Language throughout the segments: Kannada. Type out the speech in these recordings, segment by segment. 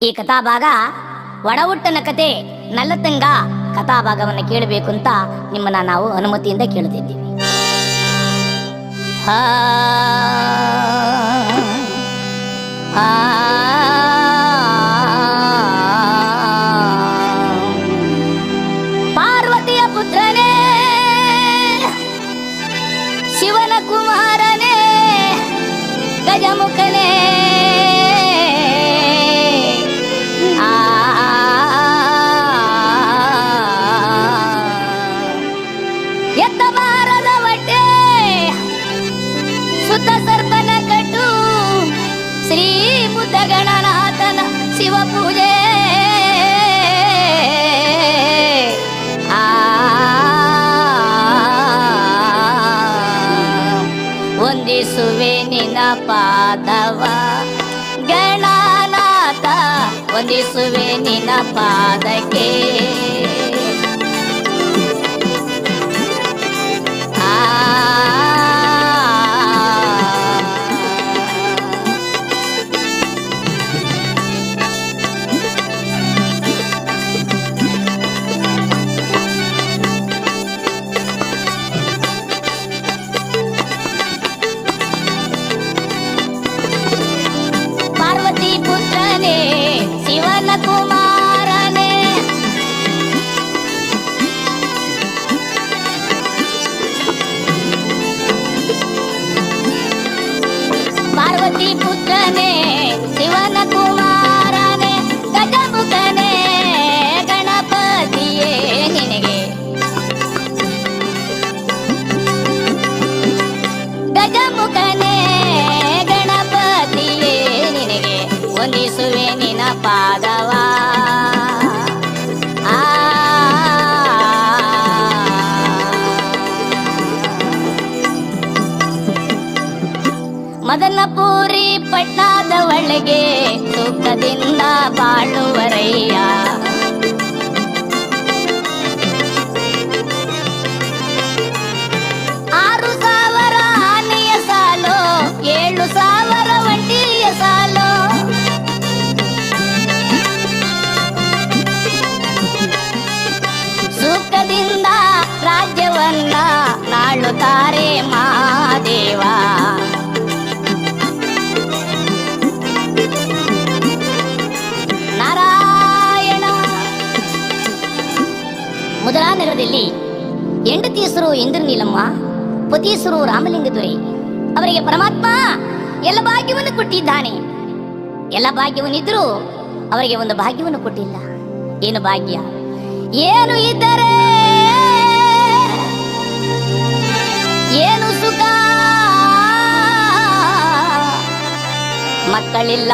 ಈ ಕಥಾಭಾಗ ಒಡಹುಟ್ಟನ ಕತೆ ನಲ್ಲತಂಗ ಕಥಾಭಾಗವನ್ನು ಕೇಳಬೇಕು ಅಂತ ನಿಮ್ಮನ್ನ ನಾವು ಅನುಮತಿಯಿಂದ ಕೇಳುತ್ತಿದ್ದೀವಿ. ಪಾರ್ವತಿಯ ಪುತ್ರನೇ, ಶಿವನ ಕುಮಾರನೇ, ಗಜಮುಖನೇ, ಎತ್ತಬಾರದ ಹೊಟ್ಟೆ, ಸುತ್ತ ಸರ್ಪನ ಕಟ್ಟು, ಶ್ರೀ ಮುದ್ದಗಣನಾಥನ ಶಿವ ಪೂಜೆ, ವಂದಿಸುವೆ ನಿನ್ನ ಪಾದವ ಗಣನಾಥ, ವಂದಿಸುವೆ ನಿನ್ನ ಪಾದಕ್ಕೆ. ಪಾರ್ವತಿ ಪುತ್ರನೇ, ಶಿವನ ಕುಮಾರನೇ, ಪಾರ್ವತಿ ಪುತ್ರನೇ, ಶಿವನ ಕುಮಾರನೇ, ಗಜಮುಖನೇ, ಗಣಪತಿಯೇ ನಿನಗೆ, ಗಜಮುಖನೇ, ಗಣಪತಿಯೇ ನಿನಗೆ, ವಂದಿಸುವೆ ನಿನ್ನ ಪಾದವ. ಮದನಪುರಿ ಪಟ್ಟಣದ ಒಳಗೆ ಸುಖದಿಂದ ಬಾಳುವರಯ್ಯ, 6,000 ಆನೆಯ ಸಾಲು, 7,000 ಒಂಟಿಯ ಸಾಲು, ಸುಖದಿಂದ ರಾಜ್ಯವನ್ನ ನಾಳುತ್ತಾರೆ ಮಹಾದೇವ. ನಾರಾಯಣ. ಮೊದಲ ನಗರದಲ್ಲಿ ಹೆಂಡತಿ ಹೆಸರು ಇಂದ್ರನೀಲಮ್ಮ, ಪತಿ ಹೆಸರು ರಾಮಲಿಂಗ ದೊರೆ. ಅವರಿಗೆ ಪರಮಾತ್ಮ ಎಲ್ಲ ಭಾಗ್ಯವನ್ನು ಕೊಟ್ಟಿದ್ದಾನೆ. ಎಲ್ಲ ಭಾಗ್ಯವನ್ನಿದ್ರೂ ಅವರಿಗೆ ಒಂದು ಭಾಗ್ಯವನ್ನು ಕೊಟ್ಟಿಲ್ಲ. ಏನು ಭಾಗ್ಯ? ಏನು ಇದ್ದರೆ ಏನು ಸುಖ? ಮಕ್ಕಳಿಲ್ಲ,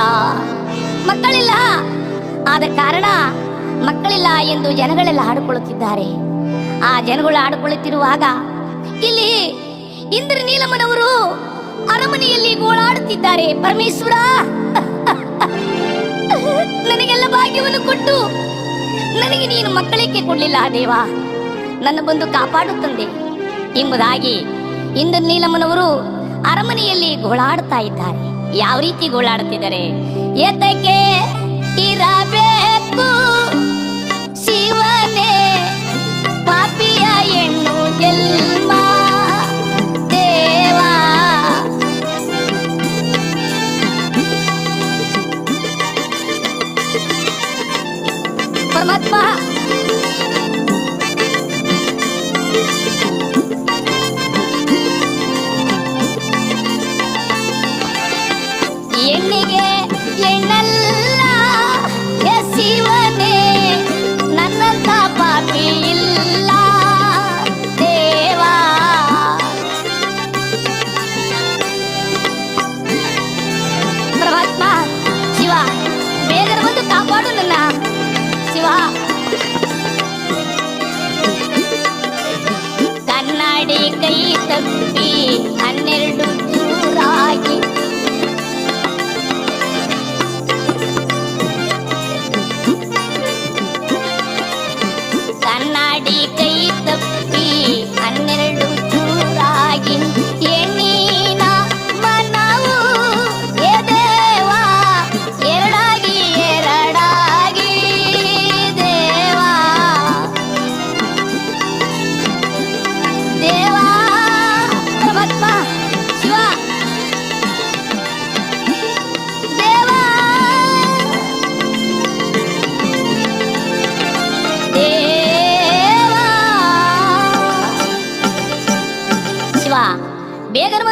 ಮಕ್ಕಳಿಲ್ಲ. ಆದ ಕಾರಣ ಮಕ್ಕಳಿಲ್ಲ ಎಂದು ಜನಗಳೆಲ್ಲ ಹಾಡಿಕೊಳ್ಳುತ್ತಿದ್ದಾರೆ. ಆ ಜನಗಳು ಹಾಡಿಕೊಳ್ಳುತ್ತಿರುವಾಗ ಇಲ್ಲಿ ಇಂದ್ರನೀಲಮ್ಮನವರು ಅರಮನೆಯಲ್ಲಿ ಗೋಳಾಡುತ್ತಿದ್ದಾರೆ. ಪರಮೇಶ್ವರ, ನನಗೆಲ್ಲ ಭಾಗ್ಯವನ್ನು ಕೊಟ್ಟು ನನಗೆ ನೀನು ಮಕ್ಕಳಿಗೆ ಕೊಡಲಿಲ್ಲ ದೇವ, ನನ್ನ ಬಂದು ಕಾಪಾಡು ತಂದೆ ಎಂಬುದಾಗಿ ಇಂದ್ರನೀಲಮ್ಮನವರು ಅರಮನೆಯಲ್ಲಿ ಗೋಳಾಡುತ್ತಾ ಇದ್ದಾರೆ. ಯಾವ ರೀತಿ ಗೋಳಾಡುತ್ತಿದ್ದಾರೆ? ಏತಕ್ಕೆ ಇರಬೇಕು ಶಿವನೇ ಪಾಪಿಯ ಹೆಣ್ಣು ಜನ್ಮ ದೇವ, ಪರಮಾತ್ಮ ಹೆಣ್ಣಿಗೆ ಹೆಣ್ಣಲ್ಲ ಶಿವನೇ, ನನ್ನಂತ ಪಾಪಿ ಇಲ್ಲ ದೇವ. ಪರಮಾತ್ಮ ಶಿವ, ಬೇಗ ಬಂದು ಕಾಪಾಡು ನನ್ನ ಶಿವ.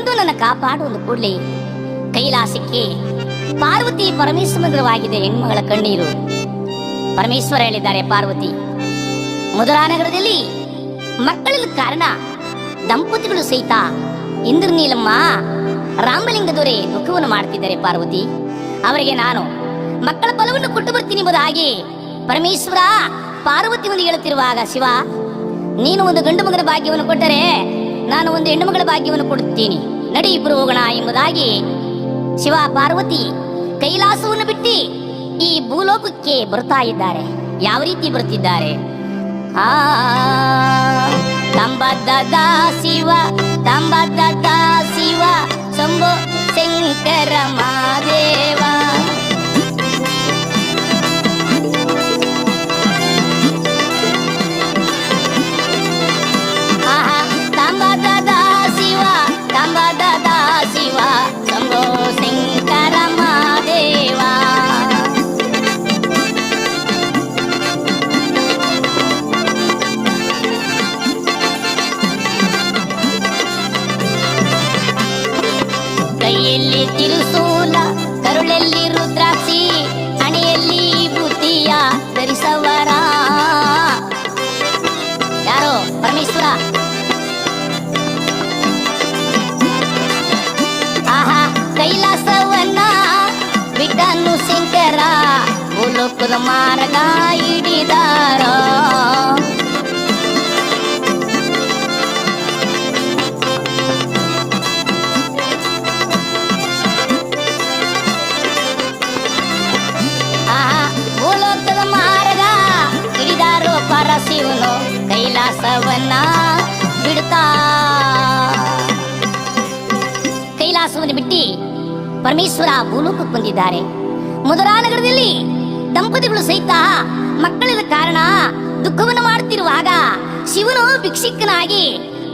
ಬಂದು ನನ್ನ ಕಾಪಾಡುವುದು ಕೂಡಲೇ ಕೈಲಾಸಕ್ಕೆ ಪಾರ್ವತಿ ಪರಮೇಶ್ವರವಾಗಿದೆ ಹೆಣ್ಮಗಳ ಕಣ್ಣೀರು. ಪರಮೇಶ್ವರ ಹೇಳಿದ್ದಾರೆ, ಪಾರ್ವತಿ ಮಧುರಾನಗರದಲ್ಲಿ ಮಕ್ಕಳಿಲ್ಲ ಕಾರಣ ದಂಪತಿಗಳು ಸಹಿತ ಇಂದ್ರನೀಲಮ್ಮ ರಾಮಲಿಂಗ ದೊರೆ ದುಃಖವನ್ನು ಮಾಡ್ತಿದ್ದಾರೆ. ಪಾರ್ವತಿ ಅವರಿಗೆ ನಾನು ಮಕ್ಕಳ ಫಲವನ್ನು ಕೊಟ್ಟು ಬರ್ತೀನಿ ಎಂಬುದಾಗಿ ಪರಮೇಶ್ವರ ಪಾರ್ವತಿ ಮುಂದೆ ಹೇಳುತ್ತಿರುವಾಗ, ಶಿವ ನೀನು ಒಂದು ಗಂಡು ಮಗನ ಭಾಗ್ಯವನ್ನು ಕೊಟ್ಟರೆ ನಾನು ಒಂದು ಹೆಣ್ಣು ಮಗಳ ಭಾಗ್ಯವನ್ನು ಕೊಡುತ್ತೀನಿ, ನಡಿ ಇಬ್ಬರು ಹೋಗೋಣ ಎಂಬುದಾಗಿ ಶಿವ ಪಾರ್ವತಿ ಕೈಲಾಸವನ್ನು ಬಿಟ್ಟು ಈ ಭೂಲೋಕಕ್ಕೆ ಬರ್ತಾ ಇದ್ದಾರೆ. ಯಾವ ರೀತಿ ಬರುತ್ತಿದ್ದಾರೆ? ತಂಬದ ಶಿವ ತಂಬದ ಶಿವ ಶಂಭೋ ಶಂಕರ ಮಾದೇವ. ತಂಬದ ಶಿವ ತಂಬದ ಶಿವ ಶಂಭೋ ಶಂಕರ ಮಾದೇವ. ಕೈಯಲ್ಲಿ ತಿರುಸೂಲ, ಕರುಳಲ್ಲಿ ರುದ್ರಾಕ್ಷಿ, ಹಣೆಯಲ್ಲಿ ಬುದ್ಧಿಯ ಧರಿಸವರ ಯಾರೋ ಪರಮೇಶ್ವರ. ಆಹಾ ಕೈಲಾಸವನ್ನ ಬಿಟ್ಟನು ಶಂಕರ, ಭೂಲೋಕದ ಮಾರ್ಗ ಹಿಡಿದಾರ. ಭೂಲೋಕದ ಮಾರ್ಗ ಹಿಡಿದಾರೋ ಪರಶಿವನು ಕೈಲಾಸವನ್ನ ಬಿಡ್ತಾ. ಕೈಲಾಸವನ್ನು ಬಿಟ್ಟು ಪರಮೇಶ್ವರ ಭೂಲೋಕಕ್ಕೆ ಬಂದಿದ್ದಾರೆ. ಮಧುರಾನಗರದಲ್ಲಿ ದಂಪತಿಗಳು ಸಹಿತ ಮಕ್ಕಳಿದ ಕಾರಣ ದುಃಖವನ್ನು ಮಾಡುತ್ತಿರುವಾಗ ಶಿವನು ಭಿಕ್ಷುಕನಾಗಿ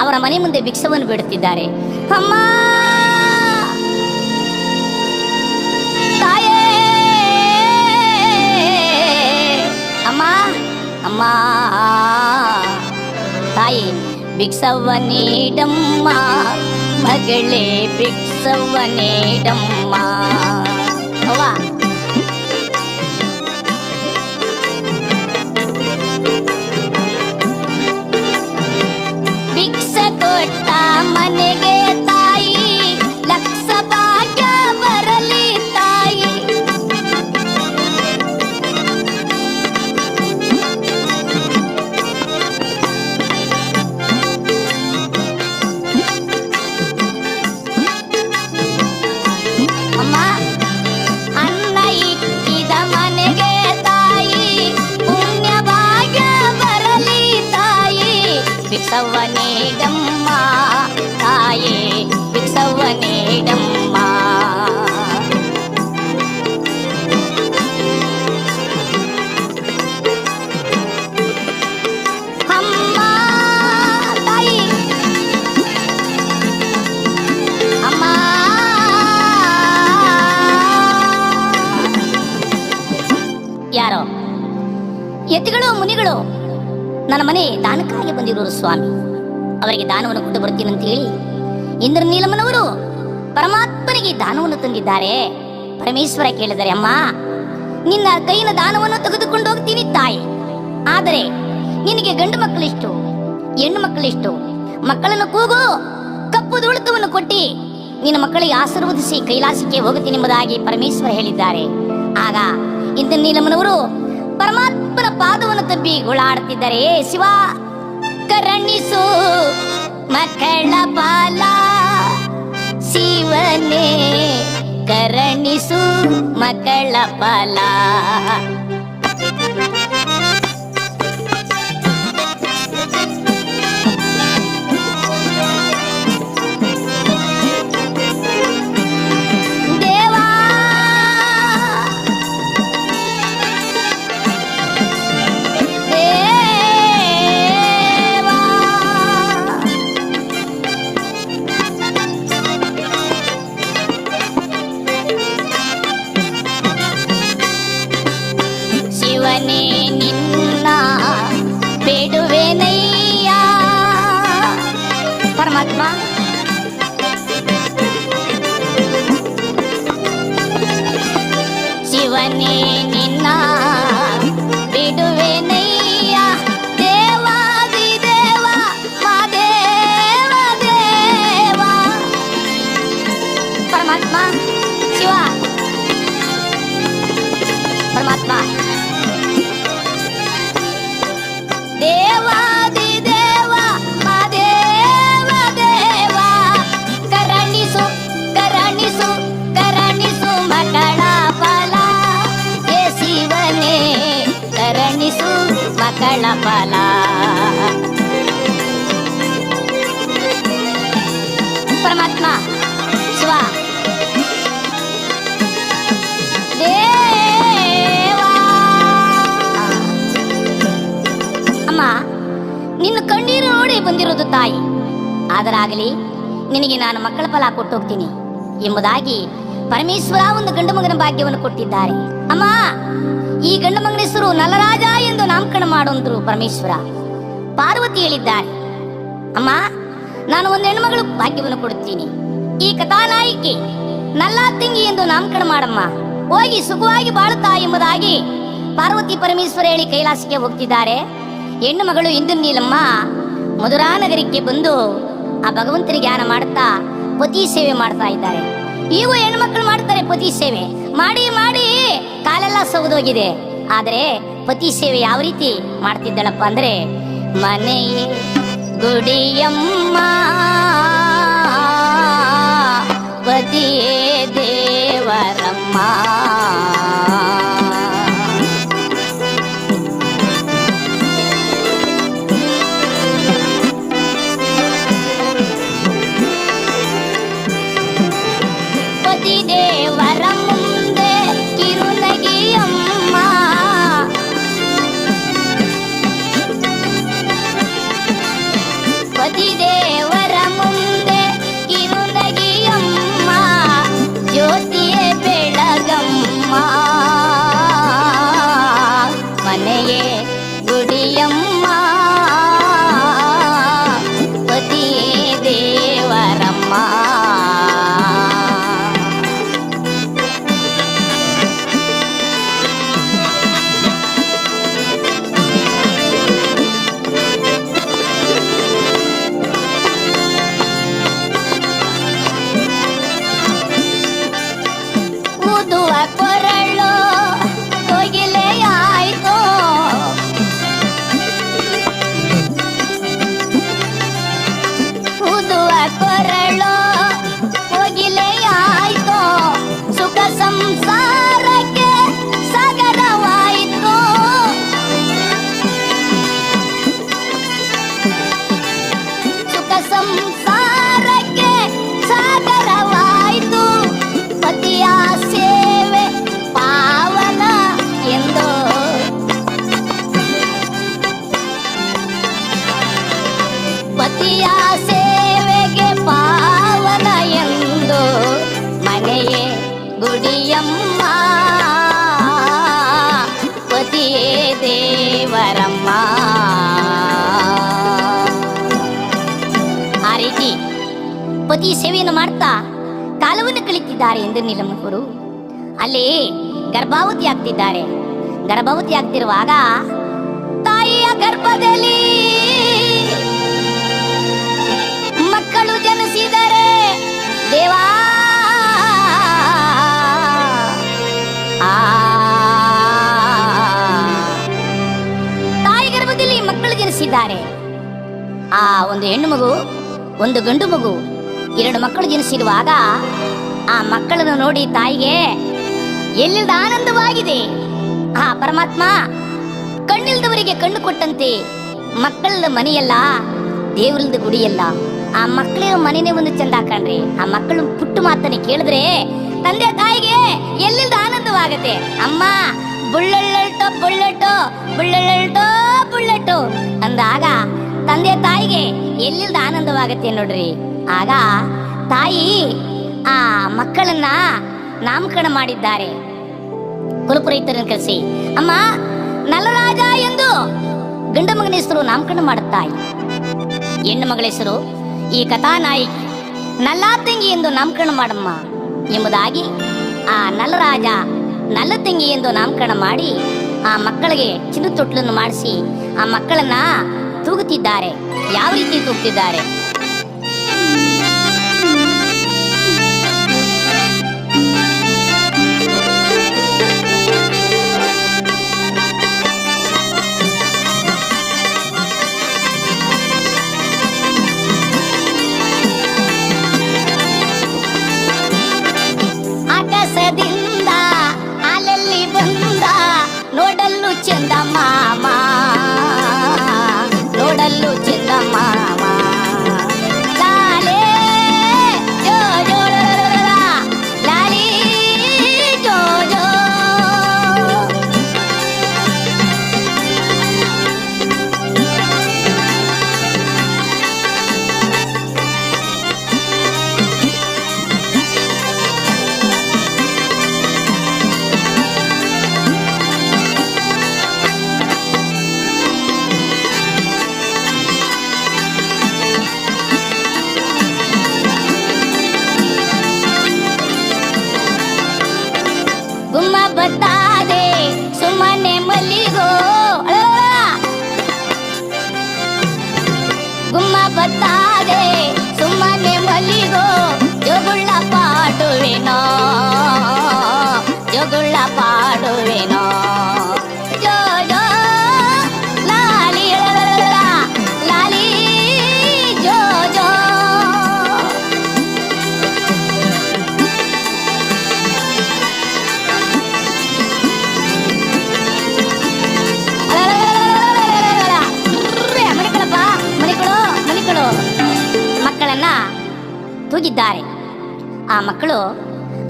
ಅವರ ಮನೆ ಮುಂದೆ ಭಿಕ್ಷವನ್ನು ಬಿಡುತ್ತಿದ್ದಾರೆ. ಅಮ್ಮ ತಾಯೇ, ಅಮ್ಮ ಅಮ್ಮ ತಾಯಿ ಭಿಕ್ಷವ ನೀಡಮ್ಮ, ಮಗಳೇ ಭಿಕ್ಷವ ನೀಡಮ್ಮ. ಅವ್ವ ಭಿಕ್ಷ ಕೊಟ್ಟ ಮನೆಗೆ ತಾಯಿ, ಲಕ್ಷ ಭಾಗ್ಯ ಬರಲಿ ತಾಯಿ. ಅಮ್ಮ ಅನ್ನ ಇಕ್ಕಿದ ಮನೆಗೆ ತಾಯಿ, ಪುಣ್ಯ ಭಾಗ್ಯ ಬರಲಿ ತಾಯಿ. ಭಿಕ್ಷವ ನೀಡಮ್ಮ ತಾಯಿ, ಭಿಕ್ಷವ ನೀಡಮ್ಮ. ಅಮ್ಮ ತಾಯಿ, ಅಮ್ಮ ಯಾರೋ ಯತಿಗಳು ಮುನಿಗಳು ನನ್ನ ಮನೆ ದಾನಕ್ಕಾಗಿ ಬಂದಿರೋರು ಸ್ವಾಮಿ, ಅವರಿಗೆ ದಾನವನ್ನು ಕೊಟ್ಟು ಬರ್ತೀನಿ ಅಂತ ಹೇಳಿ ಇಂದ್ರನೀಲಮ್ಮನವರು ಪರಮಾತ್ಮನಿಗೆ ದಾನವನ್ನು ತಂದಿದ್ದಾರೆ. ಪರಮೇಶ್ವರ ಕೇಳಿದರೆ, ಅಮ್ಮ ನಿನ್ನ ಕೈನ ದಾನವನ್ನು ತೆಗೆದುಕೊಂಡು ಹೋಗ್ತೀನಿ ತಾಯಿ, ಆದರೆ ನಿನಗೆ ಗಂಡು ಮಕ್ಕಳಿಷ್ಟು ಹೆಣ್ಣು ಮಕ್ಕಳಿಷ್ಟು, ಮಕ್ಕಳನ್ನು ಕೂಗು, ಕಪ್ಪು ದುಳಿತವನ್ನು ಕೊಟ್ಟಿ ನಿನ್ನ ಮಕ್ಕಳಿಗೆ ಆಶೀರ್ವದಿಸಿ ಕೈಲಾಸಕ್ಕೆ ಹೋಗುತ್ತೀನಿ ಎಂಬುದಾಗಿ ಪರಮೇಶ್ವರ ಹೇಳಿದ್ದಾರೆ. ಆಗ ಇಂದ್ರನೀಲಮ್ಮನವರು ಪರಮಾತ್ಮನ ಪಾದವನ್ನು ತಬ್ಬಿ ಗೋಳಾಡುತ್ತಿದ್ದಾರೆ. ಶಿವ ಕರುಣಿಸು ಮಕ್ಕಳ ಪಾಲ, ಶಿವನೇ ಕರುಣಿಸು ಮಕ್ಕಳ ಪಾಲ. ನಿನ್ನ ಬೇಡುವೆನಯ್ಯ ಪರಮಾತ್ಮ. ದೇವಾದಿ ದೇವ ಮದೇವ ದೇವ ಕರುಣಿಸು ಕರುಣಿಸು ಕರುಣಿಸು ಮಕ್ಕಳ ಫಲ ಹೇ ಶಿವನೇ ಕರುಣಿಸು ಮಕ್ಕಳ ಫಲ. ಪರಮಾತ್ಮ ಶಿವ ದೇವಾ. ಅಮ್ಮ ನಿನ್ನ ಕಣ್ಣೀರು ನೋಡಿ ಬಂದಿರೋದು ತಾಯಿ, ಆದರಾಗಲಿ ನಿನಗೆ ನಾನು ಮಕ್ಕಳ ಫಲ ಕೊಟ್ಟು ಹೋಗ್ತೀನಿ ಎಂಬುದಾಗಿ ಪರಮೇಶ್ವರ ಒಂದು ಗಂಡು ಮಗನ ಭಾಗ್ಯವನ್ನು ಕೊಟ್ಟಿದ್ದಾರೆ. ಅಮ್ಮ ಈ ಗಂಡು ಮಗನ ಹೆಸರು ನಲರಾಜ ಎಂದು ನಾಮಕರಣ ಮಾಡೋಂದ್ರು ಪರಮೇಶ್ವರ. ಪಾರ್ವತಿ ಹೇಳಿದ್ದಾರೆ, ಅಮ್ಮ ನಾನು ಒಂದು ಹೆಣ್ಮಗಳು ಭಾಗ್ಯವನ್ನು ಕೊಡುತ್ತೀನಿ, ಈ ಕಥಾನಾಯಕಿ ನಲ್ಲ ತಂಗಿ ಎಂದು ನಾಮಕರಣ ಮಾಡಮ್ಮ, ಹೋಗಿ ಸುಖವಾಗಿ ಬಾಳುತ್ತಾ ಎಂಬುದಾಗಿ ಪಾರ್ವತಿ ಪರಮೇಶ್ವರ ಹೇಳಿ ಕೈಲಾಸಕ್ಕೆ ಹೋಗ್ತಿದ್ದಾರೆ. ಹೆಣ್ಣು ಮಗಳು ಇಂದು ನೀಲಮ್ಮ ಮಧುರಾ ನಗರಕ್ಕೆ ಬಂದು ಆ ಭಗವಂತನಿಗೆ ಧ್ಯಾನ ಮಾಡುತ್ತಾ ಪತಿ ಸೇವೆ ಮಾಡ್ತಾ ಇದ್ದಾರೆ. ಈಗ ಹೆಣ್ಮಕ್ಳು ಮಾಡ್ತಾರೆ ಪತಿ ಸೇವೆ, ಮಾಡಿ ಮಾಡಿ ಕಾಲೆಲ್ಲ ಸೌದೋಗಿದೆ. ಆದರೆ ಪತಿ ಸೇವೆ ಯಾವ ರೀತಿ ಮಾಡ್ತಿದ್ದಳಪ್ಪ ಅಂದ್ರೆ, ಮನೆಯೇ ಗುಡಿಯಮ್ಮ ಪತಿಯೇ ದೇವರಮ್ಮ. ಪತಿ ದೇವರ ಮುಂದೆ ಕಿರುನಗೆಯಮ್ಮ, ಪತಿ ದೇವರ ಮುಂದೆ ಕಿರುನಗೆಯಮ್ಮ, ಜ್ಯೋತಿಯೇ ಬೆಳಗಮ್ಮ, ಮನೆಯೇ ಗುಡಿಯಮ್ಮ ಪತಿಯೇ ದೇವರಮ್ಮ. ಊದುವ ಕೊರಳು ಕೋಗಿಲೆಯಾಯ್ತು, ಊದುವ ಕೊರಳು ಕೋಗಿಲೆಯಾಯ್ತು, ಸುಖ ಸಂಸಾರಕ್ಕೆ ಸಾಗರವಾಯಿತು, ಸುಖ ಸಂಸಾರಕ್ಕೆ ಸಾಗರವಾಯಿತು, ಪತಿಯ ಸೇವೆ ಪಾವನ ಎಂದು, ಪತಿಯ ಸೇವೆಗೆ ಪಾವನ ಎಂದು, ಮನೆಯೇ ಗುಡಿಯಮ್ಮ ಪತಿಯೇ ದೇವರಮ್ಮ. ಆ ರೀತಿ ಪತಿ ಸೇವೆಯನ್ನು ಮಾಡ್ತಾ ಕಾಲವನ್ನು ಕಳೀತಿದ್ದಾರೆ ಎಂದು ನೀಲಮ್ಮನವರು ಅಲ್ಲಿ ಗರ್ಭಾವತಿ ಆಗ್ತಿದ್ದಾರೆ. ಗರ್ಭಾವತಿ ಆಗ್ತಿರುವಾಗ ತಾಯಿಯ ಗರ್ಭದಲ್ಲಿ ಮಕ್ಕಳು ಜನಿಸಿದರೆ ದೇವಾ, ತಾಯಿ ಗರ್ಭದಲ್ಲಿ ಮಕ್ಕಳು ಜನಿಸಿದ್ದಾರೆ. ಆ ಒಂದು ಹೆಣ್ಣು ಮಗು ಒಂದು ಗಂಡು ಮಗು ಎರಡು ಮಕ್ಕಳು ಜನಿಸಿರುವಾಗ ಆ ಮಕ್ಕಳನ್ನು ನೋಡಿ ತಾಯಿಗೆ ಎಲ್ಲಿಲ್ಲದ ಆನಂದವಾಗಿದೆ. ಆ ಪರಮಾತ್ಮ ಕಣ್ಣಿಲ್ದವರಿಗೆ ಕಣ್ಣು ಕೊಟ್ಟಂತೆ ಮಕ್ಕಳ ಮನೆಯಲ್ಲ ದೇವರದ ಗುಡಿಯಲ್ಲ, ಆ ಮಕ್ಕಳಿರೋ ಮನೆನೇ ಒಂದು ಚಂದ ಕಣ್ರಿ. ಆ ಮಕ್ಕಳು ಪುಟ್ಟು ಮಾತನ್ನ ಕೇಳಿದ್ರೆ ತಂದೆ ತಾಯಿಗೆ ಎಲ್ಲಿಲ್ಲದ ಆನಂದವಾಗತ್ತೆ. ಅಮ್ಮ ಬುಳ್ಳಳ್ಳಲ್ಟೋ ಬುಳ್ಳಟೋ ಬುಳ್ಳಳ್ಳಲ್ಟೋ ಬುಳ್ಳಟು ಅಂದಾಗ ತಂದೆ ತಾಯಿಗೆ ಎಲ್ಲಿಲ್ಲದ ಆನಂದವಾಗತ್ತೆ ನೋಡ್ರಿ. ಆಗ ತಾಯಿ ಆ ಮಕ್ಕಳನ್ನ ನಾಮಕರಣ ಮಾಡಿದ್ದಾರೆ. ಕುಲಪುರೋಹಿತರನ್ನು ಕರೆಸಿ, ಅಮ್ಮ ನಲರಾಜ ಎಂದು ಗಂಡು ಮಗನ ಹೆಸರು ನಾಮಕರಣ ಮಾಡುತ್ತಾಯಿ, ಹೆಣ್ಣು ಮಗಳ ಹೆಸರು ಈ ಕಥಾನಾಯಕಿ ನಲ್ಲ ತಂಗಿ ಎಂದು ನಾಮಕರಣ ಮಾಡಮ್ಮ ಎಂಬುದಾಗಿ ಆ ನಲರಾಜ ನಲ್ಲ ತಂಗಿ ಎಂದು ನಾಮಕರಣ ಮಾಡಿ ಆ ಮಕ್ಕಳಿಗೆ ಚಿನ್ನ ತೊಟ್ಲನ್ನು ಮಾಡಿಸಿ ಆ ಮಕ್ಕಳನ್ನ ತೂಗುತ್ತಿದ್ದಾರೆ. ಯಾವ ರೀತಿ ತೂಗುತ್ತಿದ್ದಾರೆ? ಮಕ್ಕಳು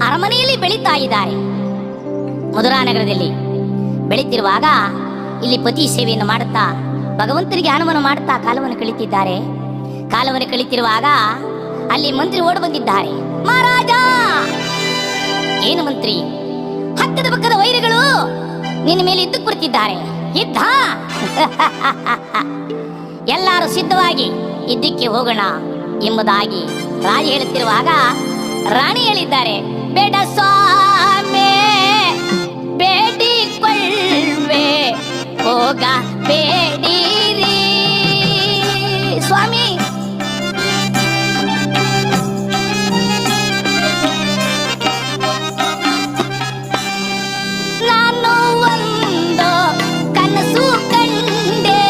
ಅರಮನೆಯಲ್ಲಿ ಬೆಳೀತಾ ಇದ್ದಾರೆ. ಮಧುರಾ ನಗರದಲ್ಲಿ ಬೆಳೀತಿರುವಾಗ ಇಲ್ಲಿ ಪತಿ ಸೇವೆಯನ್ನು ಮಾಡುತ್ತಾ ಭಗವಂತನಿಗೆ ಧ್ಯಾನವನ್ನು ಮಾಡುತ್ತಾ ಕಾಲವನ್ನು ಕಳೀತಿದ್ದಾರೆ. ಕಾಲವನ್ನು ಕಳೀತಿರುವಾಗ ಅಲ್ಲಿ ಮಂತ್ರಿ ಓಡಿ ಬಂದಿದ್ದಾರೆ. ಮಹಾರಾಜ, ಏನು ಮಂತ್ರಿ? ಹಕ್ಕದ ಪಕ್ಕದ ವೈರಿಗಳು ನಿನ್ನ ಮೇಲೆ ಯುದ್ಧಕ್ಕೆ ಬರ್ತಿದ್ದಾರೆ, ಯುದ್ಧ ಎಲ್ಲರೂ ಸಿದ್ಧವಾಗಿ ಯುದ್ಧಕ್ಕೆ ಹೋಗೋಣ ಎಂಬುದಾಗಿ ರಾಜ ಹೇಳುತ್ತಿರುವಾಗ ರಾಣಿ ಹೇಳಿದ್ದಾರೆ, ಬೇಡ ಸ್ವಾಮಿ, ಬೇಡಿಕೊಳ್ಳುವೆ, ಹೋಗ ಬೇಡಿರಿ ಸ್ವಾಮಿ. ನಾನು ಒಂದು ಕನಸು ಕಂಡೆ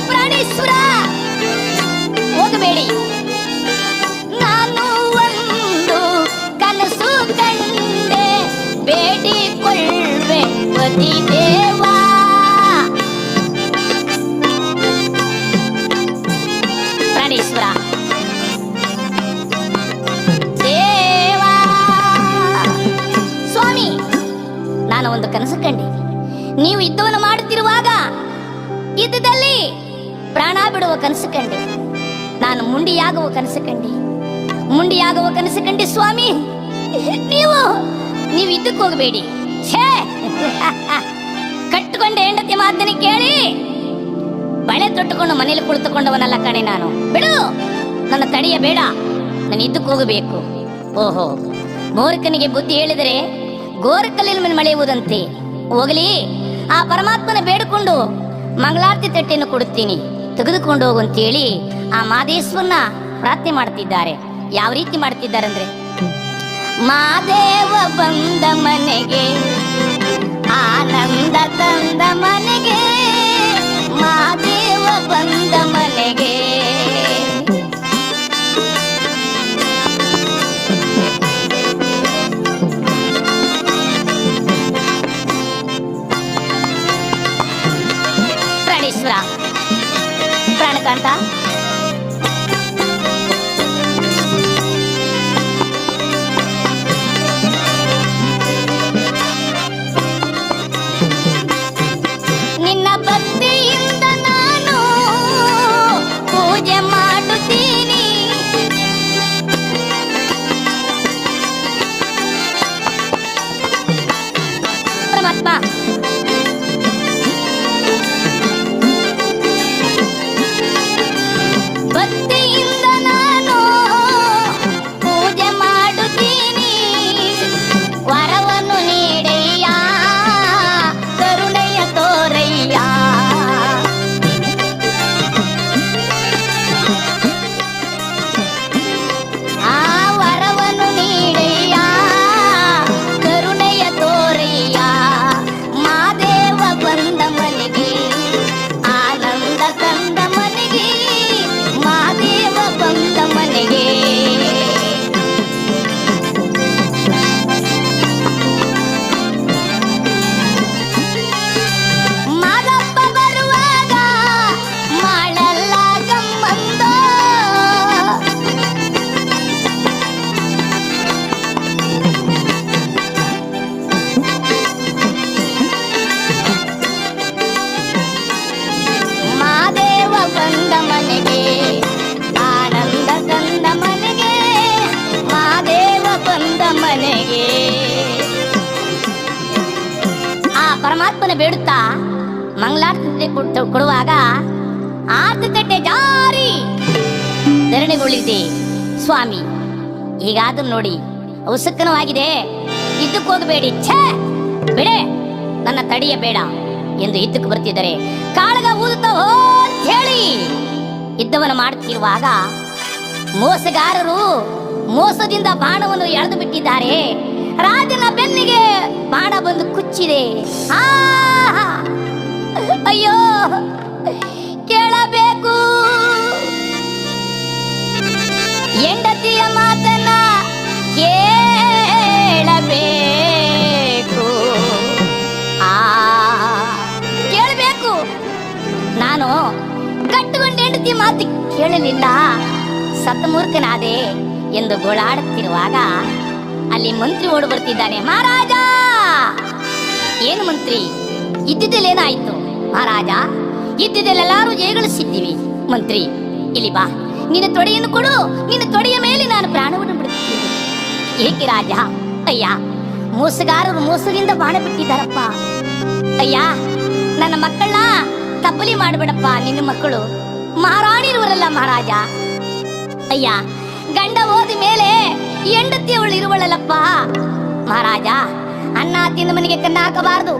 ಪ್ರಾಣೇಶ್ವರ, ಹೋಗಬೇಡಿ. ನಾನು ಒಂದು ಕನಸು ಕಂಡೆ, ಬೇಡಿಕೊಳ್ಳುವೆ ಪತಿ ದೇವಾ. ಪ್ರಾಣೇಶ್ವರ ದೇವಾ, ಸ್ವಾಮಿ, ನಾನು ಒಂದು ಕನಸು ಕಂಡೆ. ನೀವು ಯುದ್ಧವನ್ನು ಮಾಡುತ್ತಿರುವಾಗ ಯುದ್ಧದಲ್ಲಿ ಪ್ರಾಣ ಬಿಡುವ ಕನಸು ಕಂಡೆ. ನಾನು ಮುಂಡಿಯಾಗುವ ಕನಸು ಕಂಡೆ, ಮುಂಡಿಯಾಗುವ ಕನಸು ಕಂಡೆ ಸ್ವಾಮಿ. ನೀವು ಯುದ್ಧಕ್ಕೆ ಹೋಗಬೇಡಿ. ಛೇ, ಕಟ್ಟಿಕೊಂಡೆ ಹೆಂಡತಿ ಮಾತನ್ನು ಕೇಳಿ ಬಳೆ ತೊಟ್ಟುಕೊಂಡು ಮನೇಲಿ ಕುಳಿತುಕೊಂಡವನಲ್ಲ ಕಣೆ ನಾನು. ಬಿಡು, ನನ್ನ ತಡೆಯ ಬೇಡ, ನಾನು ಯುದ್ಧಕ್ಕೆ ಹೋಗಬೇಕು. ಓಹೋ, ಮೂರ್ಖನಿಗೆ ಬುದ್ಧಿ ಹೇಳಿದರೆ ಗೋರಕಲ್ಲಿನ ಮೇಲೆ ಮಳೆಯುವುದಂತೆ. ಹೋಗಲಿ, ಆ ಪರಮಾತ್ಮನ ಬೇಡಿಕೊಂಡು ಮಂಗಳಾರತಿ ತಟ್ಟೆಯನ್ನು ಕೊಡುತ್ತೀನಿ, ತೆಗೆದುಕೊಂಡು ಹೋಗು ಅಂತೇಳಿ ಆ ಮಾದೇಶ್ವರನ ಪ್ರಾರ್ಥನೆ ಮಾಡ್ತಿದ್ದಾರೆ. ಯಾವ ರೀತಿ ಮಾಡ್ತಿದ್ದಾರೆ ಅಂದ್ರೆ, ಮಾದೇವ ಬಂದ ಮನೆಗೆ ಆನಂದ ತಂದ ಮನೆಗೆ, ಮಾದೇವ ಬಂದ ಮನೆಗೆ ಪ್ರಾಣೇಶ್ವರ, ಪ್ರಾಣಕಾಂತ, ನಿನ್ನ ಭಕ್ತಿಯಿಂದ ನಾನು ಪೂಜೆ ಮಾಡುತ್ತೀನಿ. ಪರಮಾತ್ಮ, ಭಕ್ತಿಯಿಂದ ನಾನು ಪೂಜೆ ಮಾಡುತ್ತೀನಿ. ವರವನ್ನು ನೀಡಯ್ಯ, ಕರುಣೆಯ ತೋರಯ್ಯ. ಆ ವರವನ್ನು ನೀಡಯ್ಯ, ಕರುಣೆಯ ತೋರಯ್ಯ. ಮಾದೇವ ಬಂದ ಮನೆಗೆ ಆನಂದ ತಂದ ಮನೆಗೆ, ಮಾದೇವ ಬಂದ ಮನೆಗೆ. ಮಾದಪ್ಪ ಬರುವಾಗ ಮಾಡಲ್ಲ ಗಮ್ಮಂದೋ, ಮಾದೇವ ಬಂದ ಮನೆಗೆ ಆನಂದ ತಂದ ಮನೆಗೆ, ಮಾದೇವ ಬಂದ ಮನೆಗೆ. ಆ ಪರಮಾತ್ಮನ ಬೇಡುತ್ತಾ ಮಂಗಳಾರತಿ ಕೊಡುವಾಗ ಆರತಿ ತಟ್ಟೆ ಜಾರಿ ಧರಣಿಗೊಳ್ಳಿದೆ. ಸ್ವಾಮಿ, ಈಗಾದ್ರೂ ನೋಡಿ ಅವಸಕ್ಕನವಾಗಿದೆ, ಯುದ್ಧಕ್ಕೆ ಹೋಗಬೇಡಿ. ಛೇ, ಬಿಡೆ, ನನ್ನ ತಡೆಯ ಬೇಡ ಎಂದು ಯುದ್ಧಕ್ಕೆ ಬರ್ತಿದ್ದಾರೆ. ಕಾಳಗ ಊದುತ್ತಾ ಹೋ ಅಂತ ಹೇಳಿ ಯುದ್ಧವನ್ನು ಮಾಡುತ್ತಿರುವಾಗ ಮೋಸಗಾರರು ಮೋಸದಿಂದ ಬಾಣವನ್ನು ಎಳೆದು ಬಿಟ್ಟಿದ್ದಾರೆ. ರಾಜನ ಬೆನ್ನಿಗೆ ಬಾಣ ಬಂದು ಕುಚ್ಚಿದೆ. ಅಯ್ಯೋ, ಕೇಳಬೇಕು ಹೆಂಡತಿಯ ಮಾತನ್ನ ಕೇಳಬೇಕು. ಕೇಳಬೇಕು. ನಾನು ಕಟ್ಟುಕೊಂಡ ಹೆಂಡತಿ ಮಾತು ಕೇಳಲಿಲ್ಲ, ಸತ್ತಮೂರ್ಖನಾದೆ ಎಂದು ಗೋಳಾಡುತ್ತಿರುವಾಗ ಅಲ್ಲಿ ಮಂತ್ರಿ ಓಡಿ ಬರ್ತಿದ್ದಾನೆ. ಮಹಾರಾಜ, ಏನು ಮಂತ್ರಿ, ಇದ್ದಿದ್ದಲ್ಲೇನಾಯ್ತು? ಮಹಾರಾಜ, ಇದ್ದಿದ್ದೆಲ್ಲೆಲ್ಲಾರು ಜಯಗಳಿಸಿದ್ದೀವಿ. ಮಂತ್ರಿ, ಇಲ್ಲಿ ಬಾ, ನಿನ್ನ ತೊಡೆಯನ್ನು ಕೊಡು, ನಿನ್ನ ತೊಡೆಯ ಮೇಲೆ ನಾನು ಪ್ರಾಣವನ್ನು ಬಿಡುತ್ತೇನೆ. ಏಕೆ ರಾಜ? ಅಯ್ಯ, ಮೋಸಗಾರರು ಮೋಸದಿಂದ ಬಾಣ ಬಿಟ್ಟಿದ್ದಾರಪ್ಪ. ಅಯ್ಯ, ನನ್ನ ಮಕ್ಕಳನ್ನ ತಬ್ಬಲಿ ಮಾಡಬೇಡಪ್ಪ. ನಿನ್ನ ಮಕ್ಕಳು ಮಹಾರಾಣಿರುವರಲ್ಲ ಮಹಾರಾಜ. ಅಯ್ಯ, ಗಂಡ ಹೋದ ಮೇಲೆ ಹೆಂಡತಿ ಅವಳು ಇರುವಳಲ್ಲಪ್ಪ ಮಹಾರಾಜ. ಅನ್ನ ತಿಂದ ಮನೆಗೆ ಕನ್ನ ಹಾಕಬಾರದು,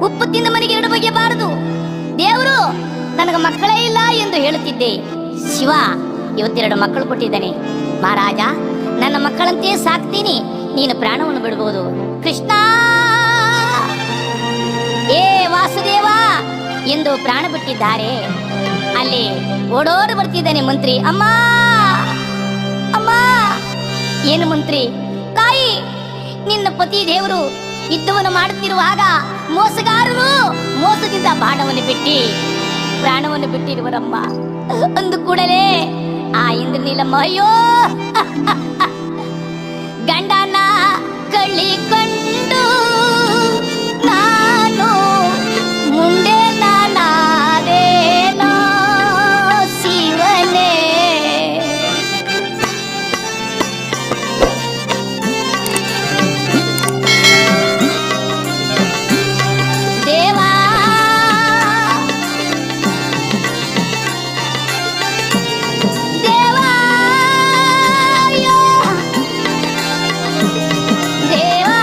ಉಪ್ಪು ತಿಂದ ಮನೆಗೆ ಎರಡು ಬಗೆಯಬಾರದು. ದೇವರು ನನಗೆ ಮಕ್ಕಳೇ ಇಲ್ಲ ಎಂದು ಹೇಳುತ್ತಿದ್ದೆ. ಶಿವ ಇವತ್ತೆರಡು ಮಕ್ಕಳು ಕೊಟ್ಟಿದ್ದಾನೆ ಮಹಾರಾಜ. ನನ್ನ ಮಕ್ಕಳಂತೆ ಸಾಕ್ತೀನಿ, ನೀನು ಪ್ರಾಣವನ್ನು ಬಿಡಬಹುದು. ಕೃಷ್ಣ, ಏ ವಾಸುದೇವ ಎಂದು ಪ್ರಾಣ ಬಿಟ್ಟಿದ್ದಾರೆ. ಅಲ್ಲಿ ಓಡೋಡು ಬರ್ತಿದ್ದಾನೆ ಮಂತ್ರಿ. ಅಮ್ಮ, ಅಮ್ಮ. ಏನು ಮಂತ್ರಿ? ತಾಯಿ, ನಿನ್ನ ಪತಿ ದೇವರು ಯುದ್ಧವನ್ನು ಮಾಡುತ್ತಿರುವಾಗ ಮೋಸಗಾರರು ಮೋಸದಿಂದ ಬಾಣವನ್ನು ಬಿಟ್ಟಿ ಪ್ರಾಣವನ್ನು ಬಿಟ್ಟಿರುವರಮ್ಮ. ಅಂದು ಕೂಡಲೇ ಆ ಇಂದ್ರನೀಲಮ್ಮ, ಅಯ್ಯೋ ಗಂಡನ ಕಳ್ಳಿಕೊಂಡು ನಾನು ಮುಂದೆ ನಾನಾದೇನೋ ಶಿವನೇ. ದೇವಾ, ದೇವಾ, ಅಯ್ಯೋ ದೇವಾ.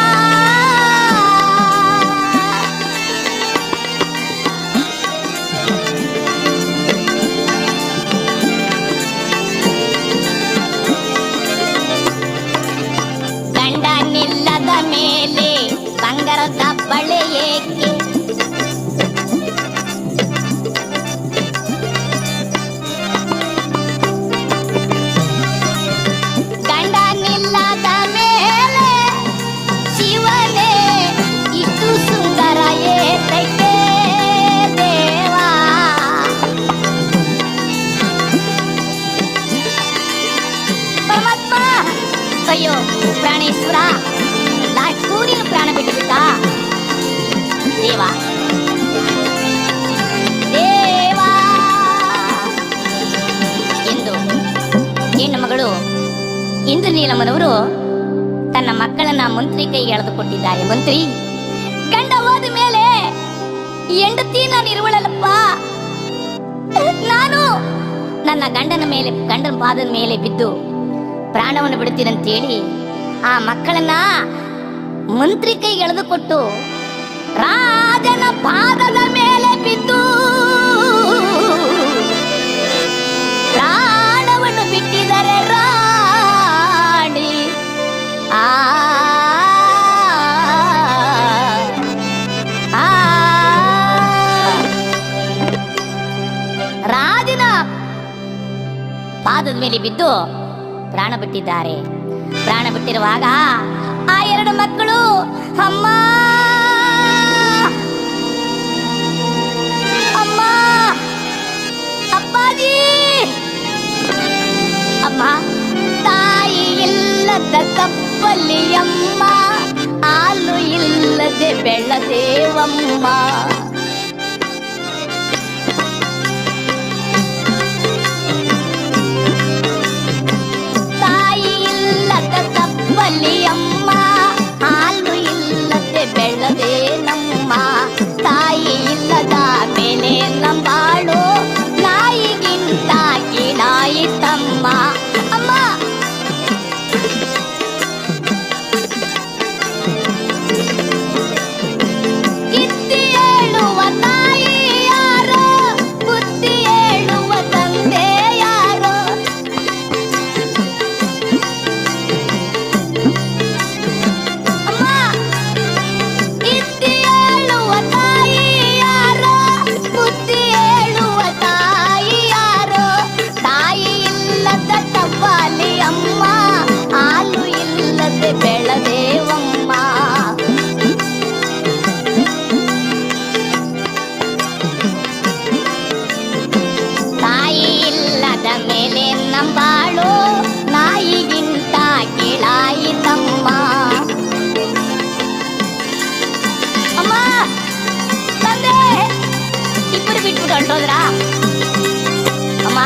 ಗಂಡ ನಿಲ್ಲದ ಮೇಲೆ ಬಂಗಾರದ ಬಳೆ ಏಕೆ? ಗಂಡ ನಿಲ್ಲದ ಮೇಲೆ ಶಿವನೇ ಇಷ್ಟು ಸುಂದರ ಏತೈತೆ ದೇವಾ. ಪರಮಾತ್ಮ, ಅಯ್ಯೋ ಪ್ರಾಣೇಶ್ವರ, ಲಾಸ್ಟ್ಗೂ ನೀನು ಪ್ರಾಣ ಬಿಟ್ಟುಬಿಟ್ಟ ದೇವಾ. ದೇವಾ ಎಂದು ಹೆಣ್ಣು ಮಗಳು ಇಂದ್ರನೀಲಮ್ಮನವರು ತನ್ನ ಮಕ್ಕಳನ್ನ ಮಂತ್ರಿ ಕೈಗೆ ಎಳೆದುಕೊಟ್ಟಿದ್ದಾರೆ. ಮಂತ್ರಿ, ಗಂಡ ಹೋದ ಮೇಲೆ ಹೆಂಡತಿ ನಾನು ಇರುವಳಲ್ಲಪ್ಪ. ನಾನು ನನ್ನ ಗಂಡನ ಪಾದದ ಮೇಲೆ ಬಿದ್ದು ಪ್ರಾಣವನ್ನು ಬಿಡುತ್ತೀರಂತೇಳಿ ಆ ಮಕ್ಕಳನ್ನ ಮಂತ್ರಿ ಕೈಗೆ ಎಳೆದುಕೊಟ್ಟು ರಾಜನ ಪಾದದ ಮೇಲೆ ಬಿದ್ದು ಪ್ರಾಣವನ್ನು ಬಿಟ್ಟಿದ್ದಾರೆ ರಾಣಿ. ಆ ರಾಜನ ಪಾದದ ಮೇಲೆ ಬಿದ್ದು ಪ್ರಾಣ ಬಿಟ್ಟಿದ್ದಾರೆ. ಪ್ರಾಣ ಬಿಟ್ಟಿರುವಾಗ ಆ ಎರಡು ಮಕ್ಕಳು ಅಮ್ಮ, ಅಮ್ಮ, ಅಪ್ಪಾಜಿ, ಅಮ್ಮ. ತಾಯಿ ಇಲ್ಲದ ತಪ್ಪಲಿಯಮ್ಮ, ಹಾಲು ಇಲ್ಲದೆ ಬೆಳದೇವಮ್ಮ. ತಾಯಿ ಇಲ್ಲದ ತಪ್ಪಲಿಯಮ್ಮ, ಹಾಲು ಇಲ್ಲದೆ ಬೆಳದೆ ನಮ್ಮ. ತಾಯಿ ಇಲ್ಲದ ಮೇಲೆ ನಂಬಾಳು, ನಾಯಿಗಿಂತ ಕೀಳಾಯಿತಮ್ಮ. ಅಮ್ಮ, ಕಿತ್ತಿ ಹೇಳುವ ತಾಯಿ ಯಾರೋ, ಬುದ್ಧಿ ಹೇಳುವ ತಂದೆ ಯಾರೋ. ಅಮ್ಮ, ಕಿತ್ತಿ ಹೇಳುವ ತಾಯಿ ಯಾರೋ, ಬುದ್ಧಿ ಹೇಳುವ ಹೊಂಟೋದ್ರ ಅಮ್ಮ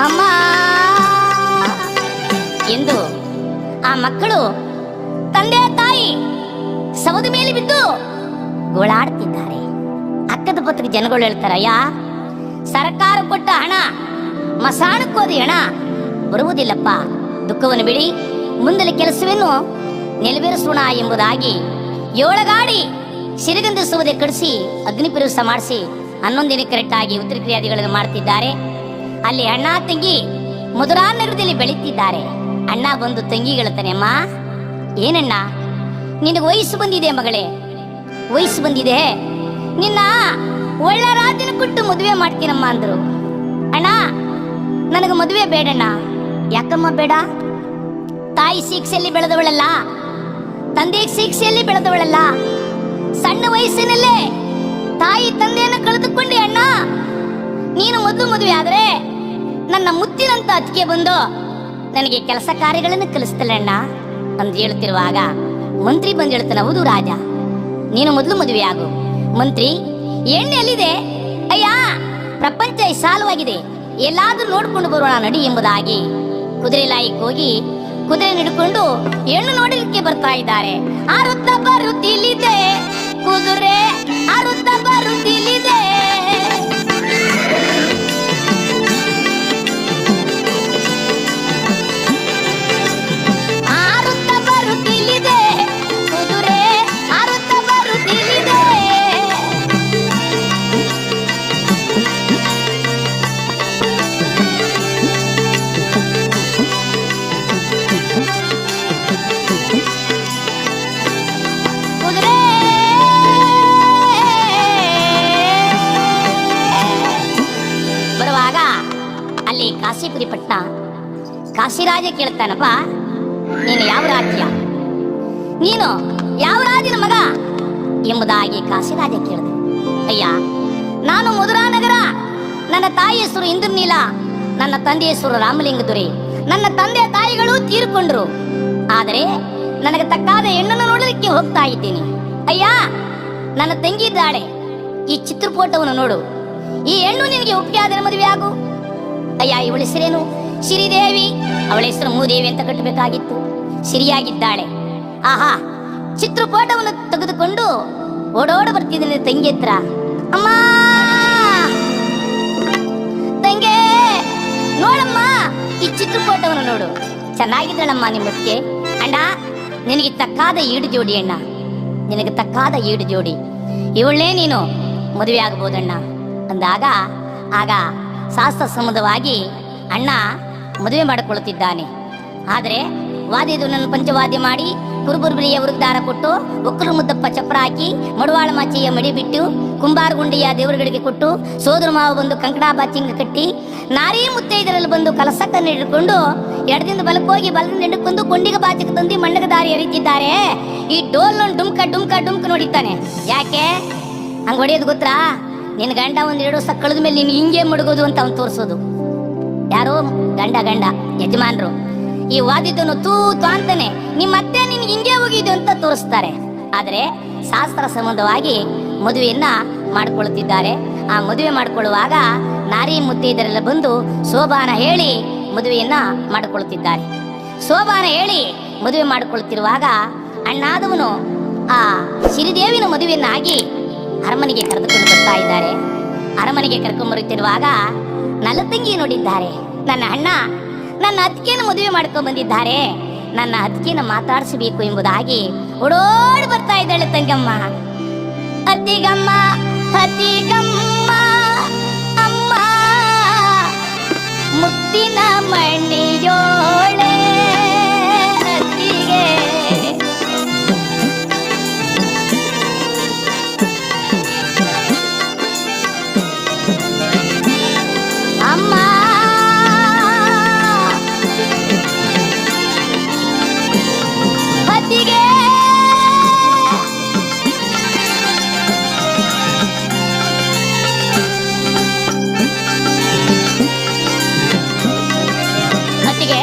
ಅಮ್ಮ ಎಂದು ಆ ಮಕ್ಕಳು ತಂದೆ ತಾಯಿ ಸವದ ಮೇಲೆ ಬಿದ್ದು ಗೋಳಾಡ್ತಿದ್ದಾರೆ. ಅಕ್ಕದ ಪತ್ರಕ್ಕೆ ಜನಗಳು ಹೇಳ್ತಾರಯ್ಯ, ಸರ್ಕಾರ ಕೊಟ್ಟ ಹಣ ಮಸಾಣಕ್ಕೋದ ಹಣ ಬರುವುದಿಲ್ಲಪ್ಪ, ದುಃಖವನ್ನು ಬಿಡಿ, ಮುಂದಲ ಕೆಲಸವನ್ನು ನೆರವೇರಿಸೋಣ ಎಂಬುದಾಗಿ ಏಳಗಾಡಿ ಸಿರಿಗಂಧಿಸುವುದೇ ಕಡಿಸಿ ಅಗ್ನಿ ಪ್ರವೇಶ ಮಾಡಿಸಿ 11 ದಿನ ಕರೆಕ್ಟ್ ಆಗಿ ಉತ್ತರ ಕ್ರಿಯಾದಿಗಳನ್ನು ಮಾಡ್ತಿದ್ದಾರೆ. ಅಲ್ಲಿ ಅಣ್ಣ ತಂಗಿ ಮಧುರಾ ನಗರದಲ್ಲಿ ಬೆಳೀತಿದ್ದಾರೆ. ಅಣ್ಣ ಬಂದು ತಂಗಿ ಹೇಳ್ತಾನೆ, ಅಮ್ಮ ಏನಣ್ಣ ನಿನಗೆ ವಯಸ್ಸು ಬಂದಿದೆ ಮಗಳೇ, ವಯಸ್ಸು ಬಂದಿದೆ, ನಿನ್ನ ಒಳ್ಳೆ ರಾಜನ ಕೊಟ್ಟು ಮದುವೆ ಮಾಡ್ತೀನಮ್ಮ ಅಂದ್ರು. ಅಣ್ಣ ನನಗೆ ಮದುವೆ ಬೇಡಣ್ಣ. ಯಾಕಮ್ಮ ಬೇಡ? ತಾಯಿ ಶಿಕ್ಷೆಯಲ್ಲಿ ಬೆಳೆದವಳಲ್ಲ, ತಂದೆ ಶಿಕ್ಷೆಯಲ್ಲಿ ಬೆಳೆದವಳಲ್ಲ, ಸಣ್ಣ ವಯಸ್ಸಿನಲ್ಲೇ ತಾಯಿ ತಂದೆಯನ್ನು ಕಳೆದುಕೊಂಡೆ ಅಣ್ಣ. ನೀನು ಮೊದಲು ಮದುವೆ ಆದ್ರೆ ನನ್ನ ಮುತ್ತಿನಂತ ಅತ್ತಿಗೆ ಬಂದು ನನಗೆ ಕೆಲಸ ಕಾರ್ಯಗಳನ್ನು ಕಲಿಸ್ತಾಳೆ ಅಣ್ಣ ಅಂತ ಹೇಳ್ತಿರುವಾಗ ಮಂತ್ರಿ ಬಂದು ಹೇಳ್ತಾನೆ, ಹೌದು ರಾಜ, ನೀನು ಮೊದಲು ಮದುವೆ ಆಗು. ಮಂತ್ರಿ, ಎಣ್ಣೆ ಎಲ್ಲಿದೆ? ಅಯ್ಯ, ಪ್ರಪಂಚ ವಿಶಾಲವಾಗಿದೆ, ಎಲ್ಲಾದ್ರೂ ನೋಡ್ಕೊಂಡು ಬರೋಣ ನಡಿ ಎಂಬುದಾಗಿ ಕುದುರೆ ಲಾಯಿಗೆ ಹೋಗಿ ಕುದುರೆ ಹಿಡ್ಕೊಂಡು ಹೆಣ್ಣು ನೋಡಲಿಕ್ಕೆ ಬರ್ತಾ ಇದ್ದಾರೆ. ಆರುತ್ತ ಬರುತ್ತಿಲ್ಲಿದೆ ಕುದುರೆ, ಆರುತ್ತ ಬರುತ್ತಿಲ್ಲಿದೆ. ಆರುತ್ತ ಬರುತ್ತಿಲ್ಲಿದೆ ಕುದುರೆ, ಆರುತ್ತ ಬರುತ್ತಿಲ್ಲಿದೆ. ಕಾಶಿಪುರಿ ಪಟ್ಟಣ ಕಾಶಿರಾಜ ಕೇಳ್ತಾನಪ್ಪ, ನೀನು ಯಾವ ರಾಜ್ಯ, ನೀನು ಯಾವ ರಾಜನ ಮಗ ಎಂಬುದಾಗಿ ಕಾಶಿರಾಜ ಕೇಳಿದೆ. ಅಯ್ಯ, ನಾನು ಮಧುರಾ ನಗರ, ನನ್ನ ತಾಯಿ ಹೆಸರು ಇಂದ್ರನೀಲ, ನನ್ನ ತಂದೆ ಹೆಸರು ರಾಮಲಿಂಗ ದೊರೆ. ನನ್ನ ತಂದೆ ತಾಯಿಗಳು ತೀರ್ಕೊಂಡ್ರು, ಆದರೆ ನನಗೆ ತಕ್ಕಾದ ಹೆಣ್ಣನ್ನು ನೋಡಲಿಕ್ಕೆ ಹೋಗ್ತಾ ಇದ್ದೀನಿ. ಅಯ್ಯ, ನನ್ನ ತಂಗಿ ಇದ್ದಾಳೆ, ಈ ಚಿತ್ರಪಟವನ್ನು ನೋಡು, ಈ ಹೆಣ್ಣು ನಿನಗೆ ಒಪ್ಪಿಗೆ ಆದರೆ ಮದುವೆ ಆಗು. ಅಯ್ಯ, ಇವಳ ಹೆಸರೇನು? ಶ್ರೀದೇವಿ. ಅವಳ ಹೆಸರು ಮೂದೇವಿ ಅಂತ ಕಟ್ಟಬೇಕಾಗಿತ್ತು, ಸಿರಿಯಾಗಿದ್ದಾಳೆ. ಆಹಾ, ಚಿತ್ರಪಟವನ್ನು ತೆಗೆದುಕೊಂಡು ಓಡೋಡ ಬರ್ತಿದ್ದೀನಿ ತಂಗಿ ಹತ್ರ. ಅಮ್ಮ ತಂಗೆ, ನೋಡಮ್ಮ ಈ ಚಿತ್ರಪಟವನ್ನು ನೋಡು, ಚೆನ್ನಾಗಿದ್ದಾಳಮ್ಮ ನಿಮ್ಮಕ್ಕೆ. ಅಣ್ಣ, ನಿನಗೆ ತಕ್ಕಾದ ಈಡು ಜೋಡಿ ಅಣ್ಣ, ನಿನಗೆ ತಕ್ಕಾದ ಈಡು ಜೋಡಿ, ಇವಳೇ ನೀನು ಮದುವೆ ಆಗಬಹುದಣ್ಣ ಅಂದಾಗ ಆಗ ಶಾಸ್ತ್ರ ಸಂಬಂಧವಾಗಿ ಅಣ್ಣ ಮದುವೆ ಮಾಡಿಕೊಳ್ಳುತ್ತಿದ್ದಾನೆ. ಆದರೆ ವಾದ್ಯದನ್ನು ಪಂಚವಾದ್ಯ ಮಾಡಿ ಕುರುಬುರ್ಬರಿಯ ವೃದ್ಧಾರ ಕೊಟ್ಟು ಒಕ್ಕಲು ಮುದ್ದಪ್ಪ ಚಪ್ರ ಹಾಕಿ ಮಡುವಾಳ ಮಾಚಿಯ ಮಡಿ ಬಿಟ್ಟು ಕುಂಬಾರಗುಂಡಿಯ ದೇವರುಗಳಿಗೆ ಕೊಟ್ಟು ಸೋದರ ಮಾವ ಬಂದು ಕಂಕಣ ಬಾಚಿಂಗ ಕಟ್ಟಿ ನಾರಿ ಮುತ್ತೈದರಲ್ಲಿ ಬಂದು ಕಲಸಕ್ಕನ್ನು ಹಿಡ್ಕೊಂಡು ಎಡದಿಂದ ಬಲಕ್ಕೋಗಿ ಬಲದಿಂದ ಹಿಡ್ಕೊಂಡು ಕೊಂಡಿಗೆ ಬಾಚಿಗೆ ತಂದು ಮಣ್ಣಗ ದಾರಿ ಎರೀತಿದ್ದಾರೆ. ಈ ಡೋಲ್ ಡುಮ್ಕ ಡುಮ್ಕ ಡುಮ್ಕ ನೋಡಿದ್ದಾನೆ. ಯಾಕೆ ಹಂಗ ಹೊಡೆಯೋದು ಗೊತ್ತಾ? ನಿನ್ನ ಗಂಡ ಒಂದ್ 2 ವರ್ಷ ಕಳೆದ ಮೇಲೆ ನೀನು ಹಿಂಗೆ ಮಡಗೋದು ಅಂತ ಅವ್ನು ತೋರಿಸೋದು. ಯಾರೋ ಗಂಡ ಯಜಮಾನ್ರು ಈ ವಾದಿದ್ದನು ತೂ ಅಂತಾನೆ, ನಿಮ್ಮ ಅತ್ತೆ ನಿನ್ಗೆ ಹಿಂಗೆ ಹೋಗಿದ್ದು ಅಂತ ತೋರಿಸ್ತಾರೆ. ಆದ್ರೆ ಶಾಸ್ತ್ರ ಸಂಬಂಧವಾಗಿ ಮದುವೆಯನ್ನ ಮಾಡಿಕೊಳ್ಳುತ್ತಿದ್ದಾರೆ. ಆ ಮದುವೆ ಮಾಡಿಕೊಳ್ಳುವಾಗ ನಾರಿ ಮುತ್ತೈದರೆಲ್ಲ ಬಂದು ಶೋಭಾನ ಹೇಳಿ ಮದುವೆಯನ್ನ ಮಾಡಿಕೊಳ್ಳುತ್ತಿದ್ದಾರೆ. ಶೋಭಾನ ಹೇಳಿ ಮದುವೆ ಮಾಡಿಕೊಳ್ಳುತ್ತಿರುವಾಗ ಅಣ್ಣಾದವನು ಆ ಶ್ರೀದೇವಿನ ಮದುವೆಯನ್ನಾಗಿ ಅರಮನೆಗೆ ಕರೆದುಕೊಂಡು ಬರ್ತಾ ಇದ್ದಾರೆ. ಅರಮನೆಗೆ ಕರ್ಕೊಂಡು ಬರುತ್ತಿರುವಾಗ ನಲತಂಗಿ ನೋಡಿದ್ದಾರೆ. ನನ್ನ ಅಣ್ಣ ನನ್ನ ಅತ್ತಿಗೆನ ಮದುವೆ ಮಾಡ್ಕೊಂಡು ಬಂದಿದ್ದಾರೆ, ನನ್ನ ಅತ್ತಿಗೆನ ಮಾತಾಡಿಸಬೇಕು ಎಂಬುದಾಗಿ ಓಡೋಡಿ ಬರ್ತಾ ಇದ್ದಾಳೆ ತಂಗಮ್ಮ. ಅತ್ತಿಗಮ್ಮ ಅತ್ತಿಗಮ್ಮ ಅಮ್ಮ ಮುತ್ತಿನ ಮಣಿಯೋಳೆ ಅತ್ತಿಗೆ. ಅಮ್ಮ ಅತ್ತಿಗೆ ಅತ್ತಿಗೆ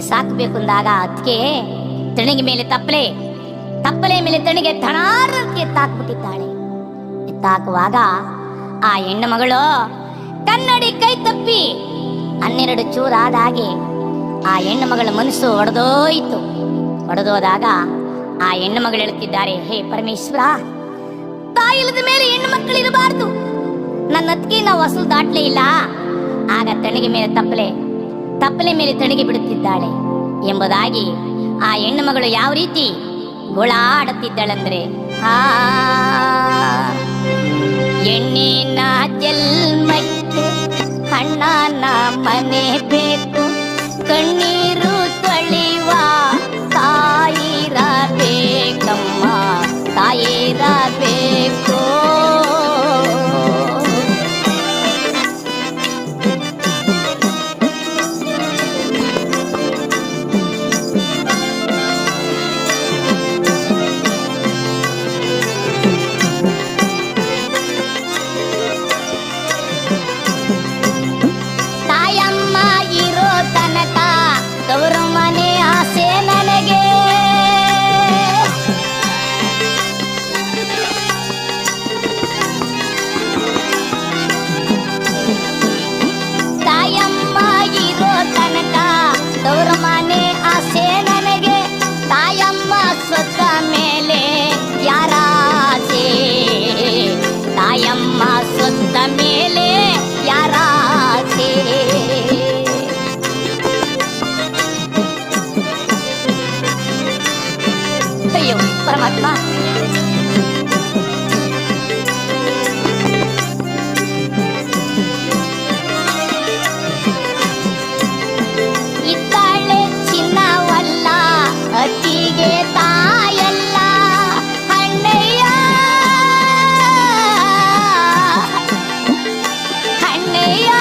ಸಾಕಬೇಕು ಅಂದಾಗ ಅದಕ್ಕೆ ತಣಿಗೆ ಮೇಲೆ ತಪ್ಪಲೆ ಮೇಲೆ ತಣಿಗೆ ತಣಾರಂತೆ ಎತ್ತಾಕ್ಬಿಟ್ಟಿದ್ದಾಳೆ. ಎತ್ತಾಕುವಾಗ ಆ ಹೆಣ್ಣು ಮಗಳು ಕನ್ನಡಿ ಕೈ ತಪ್ಪಿ 12 ಚೂರಾದ ಹಾಗೆ ಆ ಹೆಣ್ಣು ಮಗಳ ಮನಸ್ಸು ಒಡೆದೋದಾಗ ಆ ಹೆಣ್ಣು ಮಗಳು ಹೇಳ್ತಿದ್ದಾರೆ, ಹೇ ಪರಮೇಶ್ವರ, ತಾಯಿಲ್ಲದ ಮೇಲೆ ಹೆಣ್ಣು ಮಕ್ಕಳಿರಬಾರ್ದು. ನನ್ನ ಅತ್ತಿಗೆ ನಾವು ಹೊಸಲು ದಾಟ್ಲೇ ಇಲ್ಲ. ಆಗ ತಣಿಗೆ ಮೇಲೆ ತಪ್ಪಲೆ ಮೇಲೆ ತಣಿಗೆ ಬಿಡುತ್ತಿದ್ದಾಳೆ ಎಂಬುದಾಗಿ ಆ ಹೆಣ್ಣು ಮಗಳು ಯಾವ ರೀತಿ ಗೋಳಾಡುತ್ತಿದ್ದಾಳಂದ್ರೆ, ಹೆಣ್ಣಿನ ಜನ್ಮಕ್ಕೆ ಅಣ್ಣನ ಮನೆ ಬೇಕು, ಕಣ್ಣೀರು ತೊಳೆಯುವ ತಾಯಿರಬೇಕಮ್ಮ, ತಾಯಿರಬೇಕು. ಅಯ್ಯೋ ಪರಮಾತ್ಮ, ಇದ್ದಾಳೆ ಚಿನ್ನವಲ್ಲ ಅತ್ತಿಗೆ ತಾಯಲ್ಲ, ಅಣ್ಣಯ್ಯ ಅಣ್ಣಯ್ಯ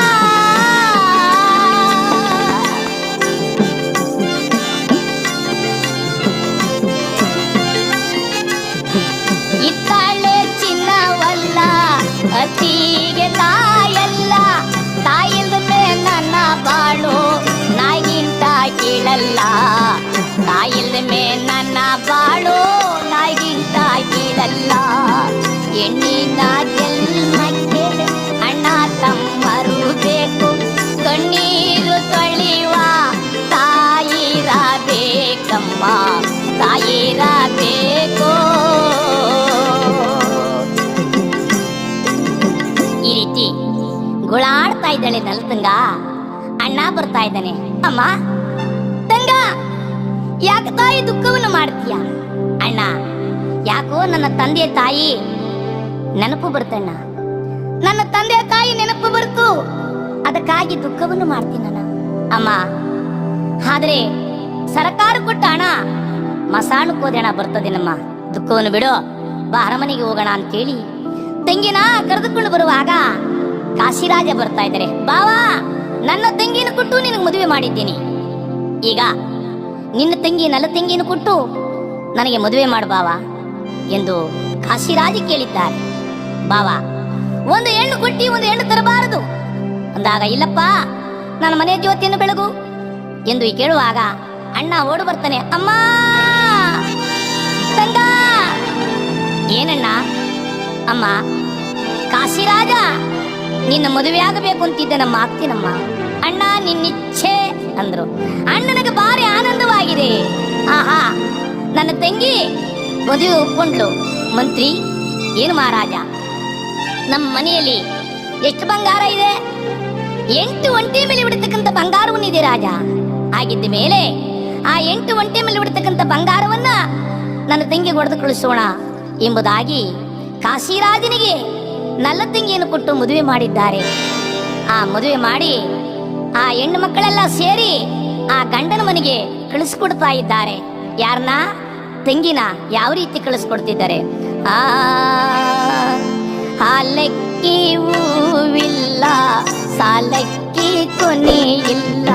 ಇದ್ದಾಳೆ ಚಿನ್ನವಲ್ಲ ಅತ್ತಿಗೆ ತಾಯಲ್ಲ, ತಾಯಿಲ್ದೆ ನನ್ನ ಬಾಳು ನಾಯಿಗಿಂತ ಕೀಳಲ್ಲ, ತಾಯಿಲ್ದೆ ನನ್ನ ಬಾಳು ನಾಯಿಗಿಂತ ಕೀಳಲ್ಲ. ಹೆಣ್ಣಿನ ಜನ್ಮಕ್ಕೆ ಅಣ್ಣ ತಮ್ಮರು ಬೇಕು, ಕಣ್ಣೀರು ತೊಳೆಯುವ ತಾಯಿರಬೇಕಮ್ಮ, ತಾಯಿರಬೇಕು. ಈ ರೀತಿ ಗುಳಾಡ್ತಾ ಇದ್ದಾಳೆ ನಲ್ತಂಗ. ಅಣ್ಣ ಬರ್ತಾ ಇದ್ದಾನೆ. ಅಮ್ಮ ತಂಗ, ಯಾಕೆ ತಾಯಿ ದುಃಖವನ್ನು ಮಾಡ್ತೀಯ? ಅಣ್ಣ, ಯಾಕೋ ನನ್ನ ತಂದೆ ತಾಯಿ ನೆನಪು ಬರ್ತಣ್ಣ, ನನ್ನ ತಂದೆ ತಾಯಿ ನೆನಪು ಬರ್ತು, ಅದಕ್ಕಾಗಿ ದುಃಖವನ್ನು ಮಾಡ್ತೀನಣ್ಣ. ಅಮ್ಮ, ಆದ್ರೆ ಸರ್ಕಾರ ಕೊಟ್ಟ ಹಣ ಮಸಾಣಕ್ಕೆ ಹೋದೆ ಹಣ ಬರ್ತದೇನಮ್ಮ, ದುಃಖವನ್ನು ಬಿಡು, ಬಾ ಅರಮನೆಗೆ ಹೋಗೋಣ ಅಂತೇಳಿ ತಂಗಿನ ಕರೆದುಕೊಂಡು ಬರುವಾಗ ಕಾಶಿರಾಜ ಬರ್ತಾ ಇದ್ದಾರೆ. ಬಾವಾ, ನನ್ನ ತಂಗಿನ ಕೊಟ್ಟು ನಿನಗೆ ಮದುವೆ ಮಾಡಿದ್ದೀನಿ, ಈಗ ನಿನ್ನ ತಂಗಿ ನನ್ನ ತಂಗಿನ ಕೊಟ್ಟು ನನಗೆ ಮದುವೆ ಮಾಡು ಬಾವಾ ಎಂದು ಕಾಶಿರಾಜ ಕೇಳಿದ್ದಾರೆ. ಬಾವಾ, ಒಂದು ಹೆಣ್ಣು ಕೊಟ್ಟಿ ಒಂದು ಹೆಣ್ಣು ತರಬಾರದು ಅಂದಾಗ, ಇಲ್ಲಪ್ಪ ನನ್ನ ಮನೆ ಜ್ಯೋತಿಯನ್ನು ಬೆಳಗು ಎಂದು ಕೇಳುವಾಗ ಅಣ್ಣ ಓಡು ಬರ್ತಾನೆ. ಅಮ್ಮ ತಂಗ. ಏನಣ್ಣ? ಅಮ್ಮ, ಕಾಶಿರಾಜ ನಿನ್ನ ಮದುವೆ ಆಗಬೇಕು ಅಂತಿದ್ದ, ನಮ್ಮ ಆಗ್ತೀನಮ್ಮ. ಅಣ್ಣ, ನಿನ್ನಿಚ್ಛೆ ಅಂದ್ರು. ಅಣ್ಣನಿಗೆ ಭಾರಿ ಆನಂದವಾಗಿದೆ. ಆಹಾ, ನನ್ನ ತಂಗಿ ಮದುವೆ ಒಪ್ಕೊಂಡ್ಲು. ಮಂತ್ರಿ, ಏನು ಮಹಾರಾಜ, ನಮ್ಮ ಮನೆಯಲ್ಲಿ ಎಷ್ಟು ಬಂಗಾರ ಇದೆ? 8 ಒಂಟೆ ಮೇಲೆ ಬಿಡತಕ್ಕಂಥ ಬಂಗಾರವನ್ನಿದೆ ರಾಜ. ಆಗಿದ್ದ ಮೇಲೆ ಆ 8 ಒಂಟೆ ಮೇಲೆ ಬಿಡತಕ್ಕಂಥ ಬಂಗಾರವನ್ನ ನನ್ನ ತಂಗಿ ಹೊಡೆದು ಕಳಿಸೋಣ ಎಂಬುದಾಗಿ ಕಾಶಿರಾಜನಿಗೆ ನಲ್ಲ ತಂಗಿಯನ್ನು ಕೊಟ್ಟು ಮದುವೆ ಮಾಡಿದ್ದಾರೆ. ಆ ಮದುವೆ ಮಾಡಿ ಆ ಹೆಣ್ಣು ಮಕ್ಕಳೆಲ್ಲ ಸೇರಿ ಆ ಗಂಡನ ಮನೆಗೆ ಕಳಿಸ್ಕೊಡ್ತಾ ಇದ್ದಾರೆ. ಯಾರನ್ನ? ತಂಗಿನ. ಯಾವ ರೀತಿ ಕಳಿಸ್ಕೊಡ್ತಿದ್ದಾರೆ? ಹಾಲಕ್ಕಿ ಹೂವಿಲ್ಲ, ಸಾಲಕ್ಕಿ ಕೊನೆ ಇಲ್ಲ,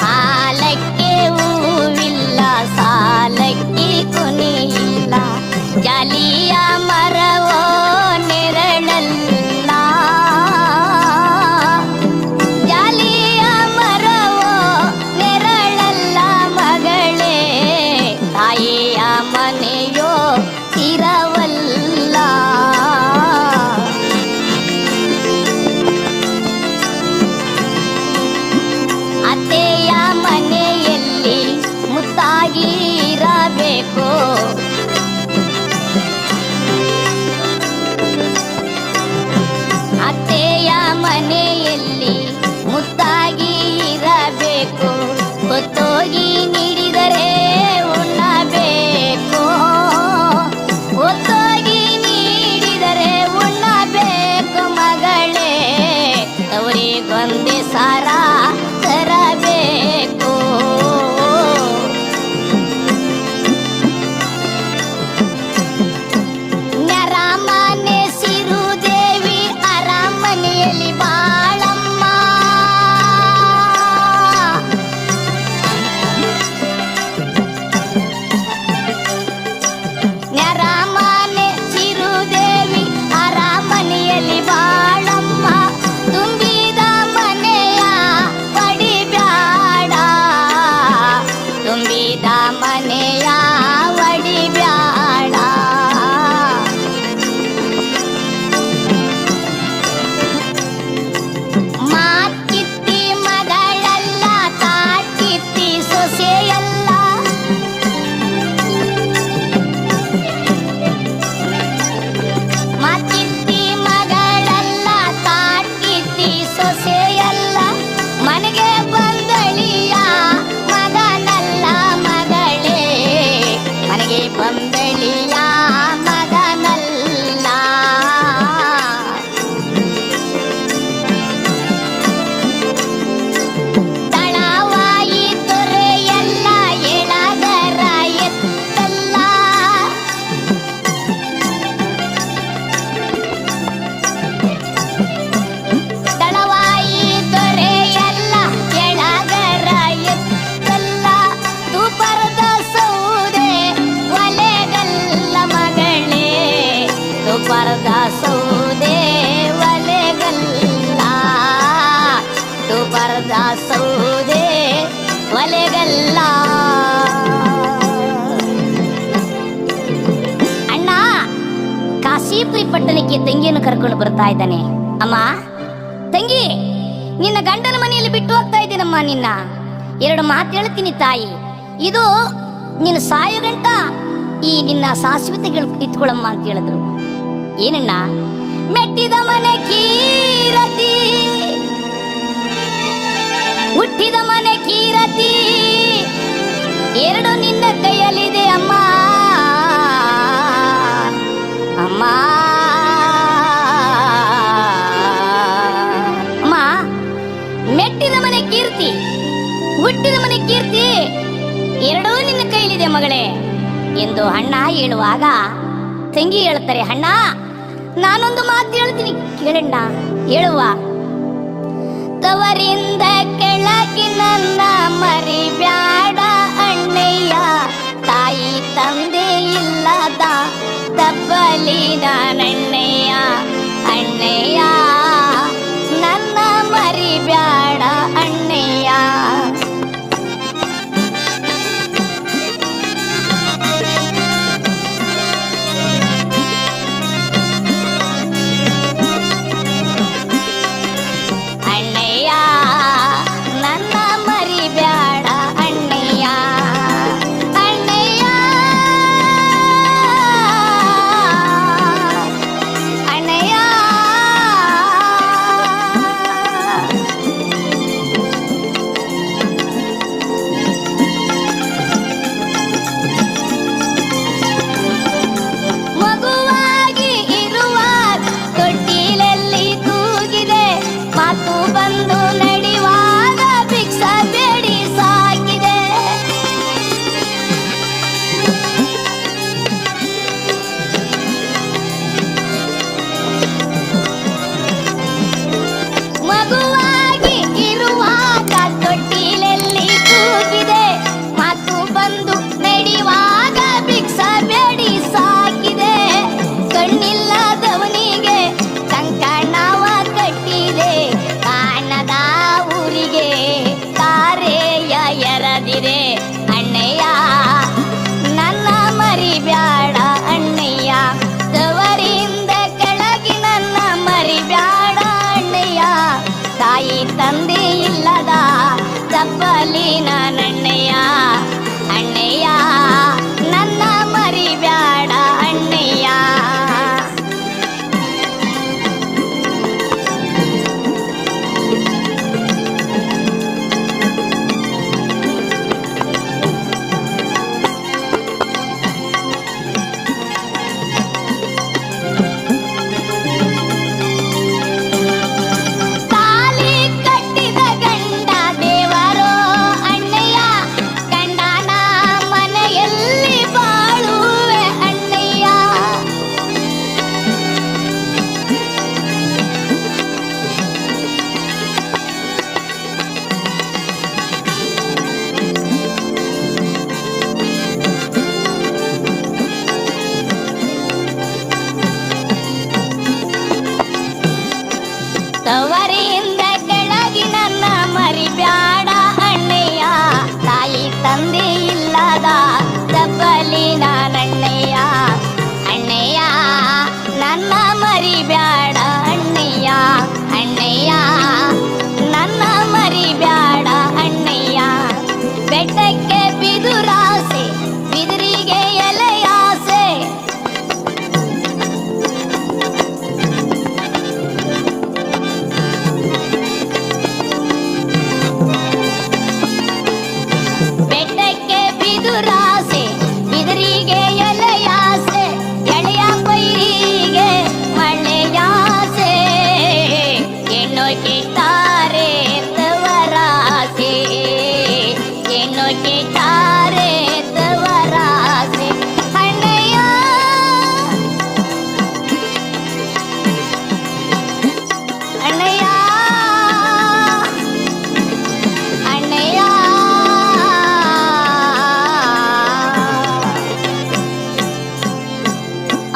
ಹಾಲಕ್ಕಿ ಹೂವಿಲ್ಲ, ಸಾಲಕ್ಕಿ ಕೊನೆ ಇಲ್ಲ, ಜಾಲಿಯ ಮರವೋ ನೆರಳಲ್ಲ, ಮನೆಯೋ ಇರವಲ್ಲ. ಅತ್ತೆಯ ಮನೆಯಲ್ಲಿ ಮುತ್ತಾಗಿ ಇರಬೇಕು. ಅತ್ತೆಯ ಮನೆಯಲ್ಲಿ ಮುತ್ತಾಗಿ ಇರಬೇಕು. ಹೊತ್ತೋಗಿ ನೀಡಿದರೆ ಉಣ್ಣಬೇಕು. ಹೊತ್ತೋಗಿ ನೀಡಿದರೆ ಉಣ್ಣಬೇಕು ಮಗಳೇ. ಅವರಿಗೊಂದೇ ಸಾರ ತರಬೇಕು. ನರಮನೆ ಸಿರುದೇವಿ ಅರಮನೆಯಲ್ಲಿ ಬಾಳಮ್ಮ. ನರಮನೆ ಸಿರುದೇವಿ ಅರಮನೆಯಲ್ಲಿ ಬಾಳಮ್ಮ. ತುಂಬಿದ ಮನೆಯ ಒಡಿಬ್ಯಾಡ. ತುಂಬಿದ ಮನೆಯ ಒಡಿಬ್ಯಾಡ. ಮಾತಿತ್ತಿ ಮಗಳಲ್ಲ, ತಾಟಿತ್ತಿ ಸೊಸೆಯಲ್ಲ. ಮಾತಿತ್ತಿ ಮಗಳಲ್ಲ, ತಾಟಿತ್ತಿ ಸೊಸೆಯಲ್ಲ. ಮನೆಗೆ ಬಂದಳಿಯ ಮಗನಲ್ಲ ಮಗಳೇ. ಮನೆಗೆ ಬಂದಳಿಯ ಮಗನಲ್ಲ. ತಳವಾಯಿ ತೊರೆಯಲ್ಲ, ಎಳಗರ ಎತ್ತಲ್ಲ. ತಳವಾಯಿ ತೊರೆಯಲ್ಲ, ಎಳಗರ ಎತ್ತಲ್ಲ. ತುಪರದ ಸೌದೆ ಒಲೆಗಲ್ಲ ಮಗಳೇ. ತುಪರದ ಸೌದೆ ಒಲೆಗಲ್ಲ. ತುಪರದ ಸೌದೆ ಒಲೆಗಲ್ಲ. ಅಣ್ಣ ಕಾಶೀಪುರಿ ಪಟ್ಟಣಕ್ಕೆ ತಂಗಿಯನ್ನು ಕರ್ಕೊಂಡು ಬರ್ತಾ ಇದ್ದಾನೆ. ಅಮ್ಮ ತಂಗಿ, ನಿನ್ನ ಗಂಡನ ಮನೆಯಲ್ಲಿ ಬಿಟ್ಟು ಹೋಗ್ತಾ ಇದ್ದೀನಮ್ಮ. ನಿನ್ನ 2 ಮಾತು ಹೇಳ್ತೀನಿ ತಾಯಿ. ಇದು ನಿನ್ನ ಸಾಯೋ ಗಂಟ ಈ ನಿನ್ನ ಶಾಶ್ವತಗಳು ಇಟ್ಕೊಳಮ್ಮ ಅಂತ ಹೇಳಿದ್ರು. ಏನಣ್ಣ? ಮೆಟ್ಟಿದ ಮನೆ ಕೀರತಿ, ಹುಟ್ಟಿದ ಮನೆ ಕೀರತಿ, 2 ನಿನ್ನ ಕೈಯಲ್ಲಿದೆ ಅಮ್ಮ. ಅಮ್ಮ ಅಮ್ಮ, ಮೆಟ್ಟಿದ ಮನೆ ಕೀರ್ತಿ, ಹುಟ್ಟಿದ ಮನೆ ಕೀರ್ತಿ 2 ನಿನ್ನ ಕೈಲಿದೆ ಮಗಳೇ ಎಂದು ಅಣ್ಣ ಹೇಳುವಾಗ ತಂಗಿ ಹೇಳ್ತಾರೆ, ಅಣ್ಣ ನಾನೊಂದು ಮಾತು ಹೇಳ್ತೀನಿ ಕೇಳಣ್ಣ. ಹೇಳುವ. ತವರಿಂದ ಕೆಳಗೆ ನನ್ನ ಮರಿಬ್ಯಾಡ ಅಣ್ಣಯ್ಯ. ತಾಯಿ ತಂದೆ ಇಲ್ಲದ ತಬ್ಬಲಿನ ನಣ್ಣಯ್ಯ. ಅಣ್ಣಯ್ಯ ನನ್ನ ಮರಿಬ್ಯಾಡ ಅಣ್ಣಯ್ಯ. ಅಣ್ಣಯ್ಯ ನನ್ನ ಮರಿಬ್ಯಾಡ ಅಣ್ಣಯ್ಯ. ಅಣ್ಣಯ್ಯ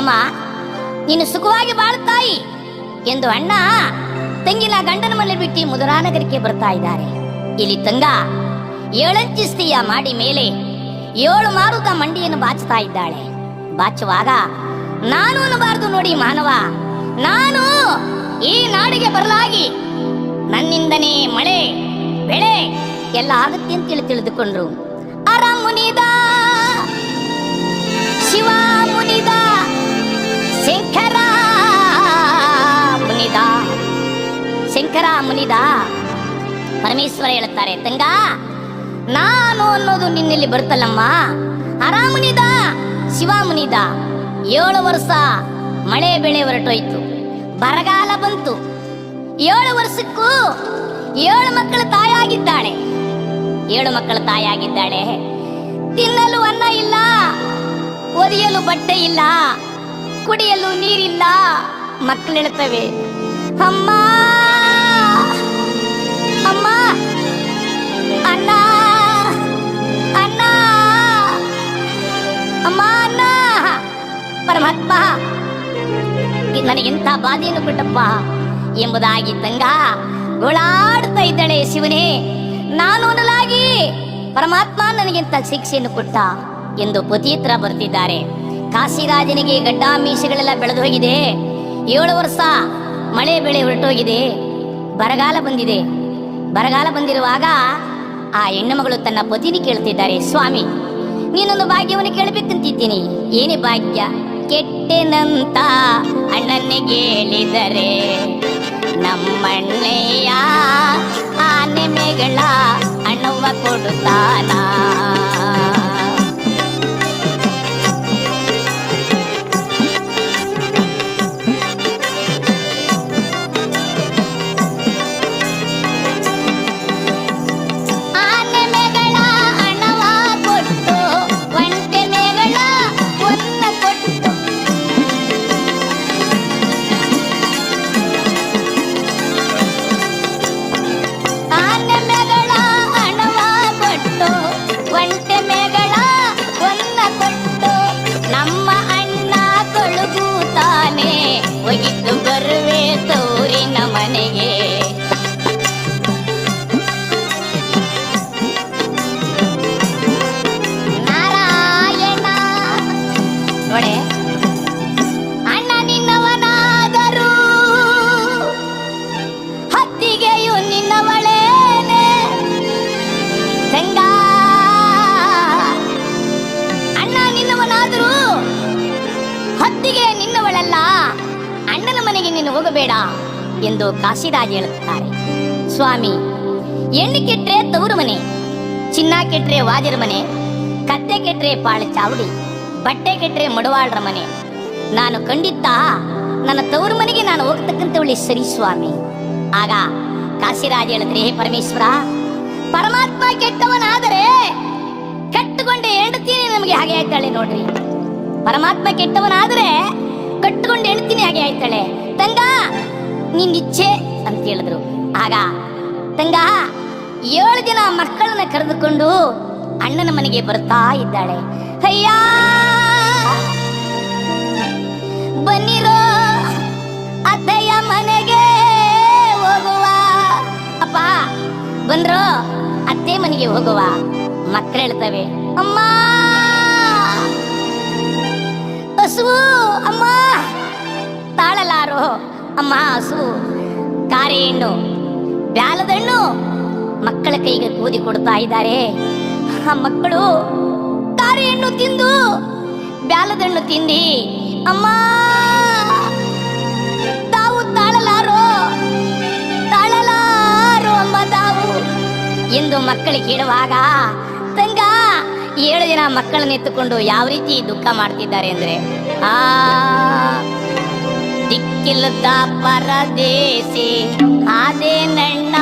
ಮಾಮ ನೀನು ಸುಖವಾಗಿ ಬಾಳುತ್ತಾಯಿ ಎಂದು ಅಣ್ಣ ತಂಗಿನ ಗಂಡನ ಮನೆ ಬಿಟ್ಟು ಮುದುರಾನಗರಕ್ಕೆ ಬರ್ತಾ ಇದ್ದಾರೆ. ಇಲ್ಲಿ ತಂಗ 7 ಅಂಚಿಸ್ತಿಯ ಮಾಡಿ ಮೇಲೆ 7 ಮಾರುತ ಮಂಡಿಯನ್ನು ಬಾಚುತ್ತಾ ಇದ್ದಾಳೆ. ಬಾಚುವಾಗ ನಾನು ಅನ್ನಬಾರದು ನೋಡಿ ಮಾನವ, ನಾನು ಈ ನಾಡಿಗೆ ಬರಲಾಗಿ ನನ್ನಿಂದನೇ ಮಳೆ ಬೆಳೆ ಎಲ್ಲ ಆಗುತ್ತೆ ಅಂತೇಳಿ ತಿಳಿದುಕೊಂಡ್ರು. ಆರಾಮ್ ಮುನಿದ ಶಿವ ಮುನಿದ ಶಂಕರ ಮುನಿದ ಶಂಕರ ಮುನಿದ. ಪರಮೇಶ್ವರ ಹೇಳುತ್ತಾರೆ, ತಂಗ ನಾನು ಅನ್ನೋದು ನಿನ್ನಲ್ಲಿ ಬರ್ತಲ್ಲಮ್ಮ. ಆರಾಮ್ ಮುನಿದ ಶಿವ ಮುನಿದ 7 ವರ್ಷ ಮಳೆ ಬೆಳೆ ಹೊರಟೋಯ್ತು, ಬರಗಾಲ ಬಂತು. 7 ವರ್ಷಕ್ಕೂ 7 ಮಕ್ಕಳ ತಾಯಾಗಿದ್ದಾಳೆ. 7 ಮಕ್ಕಳ ತಾಯಾಗಿದ್ದಾಳೆ. ತಿನ್ನಲು ಅನ್ನ ಇಲ್ಲ, ಒದಿಯಲು ಬಟ್ಟೆ ಇಲ್ಲ, ಕುಡಿಯಲು ನೀರಿಲ್ಲ. ಮಕ್ಕಳು ಹೇಳ್ತವೆ, ಅಮ್ಮ ಅಮ್ಮ ಅನ್ನ ಅನ್ನ ಅಮ್ಮ ಅನ್ನ. ಪರಮಾತ್ಮ ನನಗಿಂತ ಬಾಧೆಯನ್ನು ಕೊಟ್ಟಪ್ಪ ಎಂಬುದಾಗಿ ತಂಗ ಗೋಳಾಡ್ತಾ ಇದ್ದಾಳೆ. ಶಿವನೇ, ನಾನು ಅನ್ನಲಾಗಿ ಪರಮಾತ್ಮ ನನಗಿಂತ ಶಿಕ್ಷೆಯನ್ನು ಕೊಟ್ಟ ಎಂದು ಪತಿ ಹತ್ರ ಬರ್ತಿದ್ದಾರೆ. ಕಾಶಿರಾಜನಿಗೆ ಗಡ್ಡ ಮೀಸೆಗಳೆಲ್ಲ ಬೆಳೆದು ಹೋಗಿದೆ. 7 ವರ್ಷ ಮಳೆ ಬೆಳೆ ಹೊರಟೋಗಿದೆ, ಬರಗಾಲ ಬಂದಿದೆ. ಬರಗಾಲ ಬಂದಿರುವಾಗ ಆ ಹೆಣ್ಣು ಮಗಳು ತನ್ನ ಪತಿನಿ ಕೇಳ್ತಿದ್ದಾರೆ, ಸ್ವಾಮಿ ನೀನೊಂದು ಭಾಗ್ಯವನ್ನು ಕೇಳಬೇಕಂತಿದ್ದೀನಿ. ಏನೇ ಭಾಗ್ಯ? ಕೆಟ್ಟೆನಂತ ಅಣ್ಣನಿಗೆ ಹೇಳಿದರೆ ನಮ್ಮಣ್ಣೆಯ ಆನೆ ಮೇಗಳ ಅಣ್ಣವ್ವ ಕೊಡುತ್ತಾನ. ಹೋಗಿದ್ದು ಬರುವೆ ತೋರಿನ ಮನೆಗೆ. ನಾರಾಯಣ ನೋಡೆ, ಅಣ್ಣ ನಿನ್ನವನಾದರೂ ಹತ್ತಿಗೆಯು ನಿನ್ನವಳೇನೆ. ತಂಗ ಅಣ್ಣ ನಿನ್ನವನಾದರೂ ಹತ್ತಿಗೆ ನಿನ್ನವಳಲ್ಲ, ಅಣ್ಣನ ಮನೆಗೆ ನೀನು ಹೋಗಬೇಡ ಎಂದು ಕಾಶಿರಾಜ್ ಹೇಳುತ್ತಾರೆ. ಸ್ವಾಮಿ, ಹೆಣ್ಣು ಕೆಟ್ರೆ ತವರು ಮನೆ, ಚಿನ್ನ ಕೆಟ್ರೆ ವಾಜರ ಮನೆ, ಕತ್ತೆ ಕೆಟ್ರೆ ಪಾಳ ಚಾವಡಿ, ಬಟ್ಟೆ ಕೆಟ್ರೆ ಮಡವಾಳ್ರ ಮನೆ. ನಾನು ಖಂಡಿತ ನನ್ನ ತವರು ಮನೆಗೆ ನಾನು ಹೋಗ್ತಕ್ಕಂಥವಳಿ ಸರಿ ಸ್ವಾಮಿ. ಆಗ ಕಾಶಿರಾಜ್ ಹೇಳಿದ್ರೆ, ಹೇ ಪರಮೇಶ್ವರ, ಪರಮಾತ್ಮ ಕೆಟ್ಟವನಾದರೆ ಕಟ್ಟುಕೊಂಡೆ ಹೆಂಡತೀನಿ ನಮಗೆ ಹಾಗೆ ಆಯ್ತಾಳೆ ನೋಡ್ರಿ. ಪರಮಾತ್ಮ ಕೆಟ್ಟವನಾದರೆ ಕಟ್ಟುಕೊಂಡು ಹೆಣ್ತೀನಿ ಹಾಗೆ ಆಯ್ತಾಳೆ. ತಂಗ ನಿನ್ ಇಚ್ಛೆ ಅಂತ ಹೇಳಿದ್ರು. ಆಗ ತಂಗ 7 ಜನ ಮಕ್ಕಳನ್ನ ಕರೆದುಕೊಂಡು ಅಣ್ಣನ ಮನೆಗೆ ಬರ್ತಾ ಇದ್ದಾಳೆ. ಅಯ್ಯ ಬನ್ನಿರೋ ಅತ್ತೆಯ ಮನೆಗೆ ಹೋಗುವ. ಅಪ್ಪ ಬಂದ್ರು, ಅತ್ತೆ ಮನೆಗೆ ಹೋಗುವ. ಮಕ್ಕಳು ಹೇಳ್ತವೆ, ಅಮ್ಮ ಹಸು ಅಮ್ಮ ತಾಳಲಾರೋ ಅಮ್ಮ ಹಸು. ಕಾರೆ ಹಣ್ಣು ಬ್ಯಾಲದ ಹಣ್ಣು ಮಕ್ಕಳ ಕೈಗೆ ಕೂದಿ ಕೊಡ್ತಾ ಇದ್ದಾರೆ. ಆ ಮಕ್ಕಳು ಕಾರೆ ಹಣ್ಣು ತಿಂದು ಬ್ಯಾಲದ ಹಣ್ಣು ತಿಂದಿ, ಅಮ್ಮ ತಾವು ತಾಳಲಾರೋ ತಾಳಲಾರೋ ಅಮ್ಮ ತಾವು ಎಂದು ಮಕ್ಕಳಿಗೆ ಹೇಳುವಾಗ ತಂಗ 7 ಜನ ಮಕ್ಕಳನ್ನ ಎತ್ತುಕೊಂಡು ಯಾವ ರೀತಿ ದುಃಖ ಮಾಡ್ತಿದ್ದಾರೆ ಅಂದ್ರೆ, ದಿಕ್ಕಿಲ್ಲದ ಪರದೇಶಿ ಆದೆ ನನ್ನ,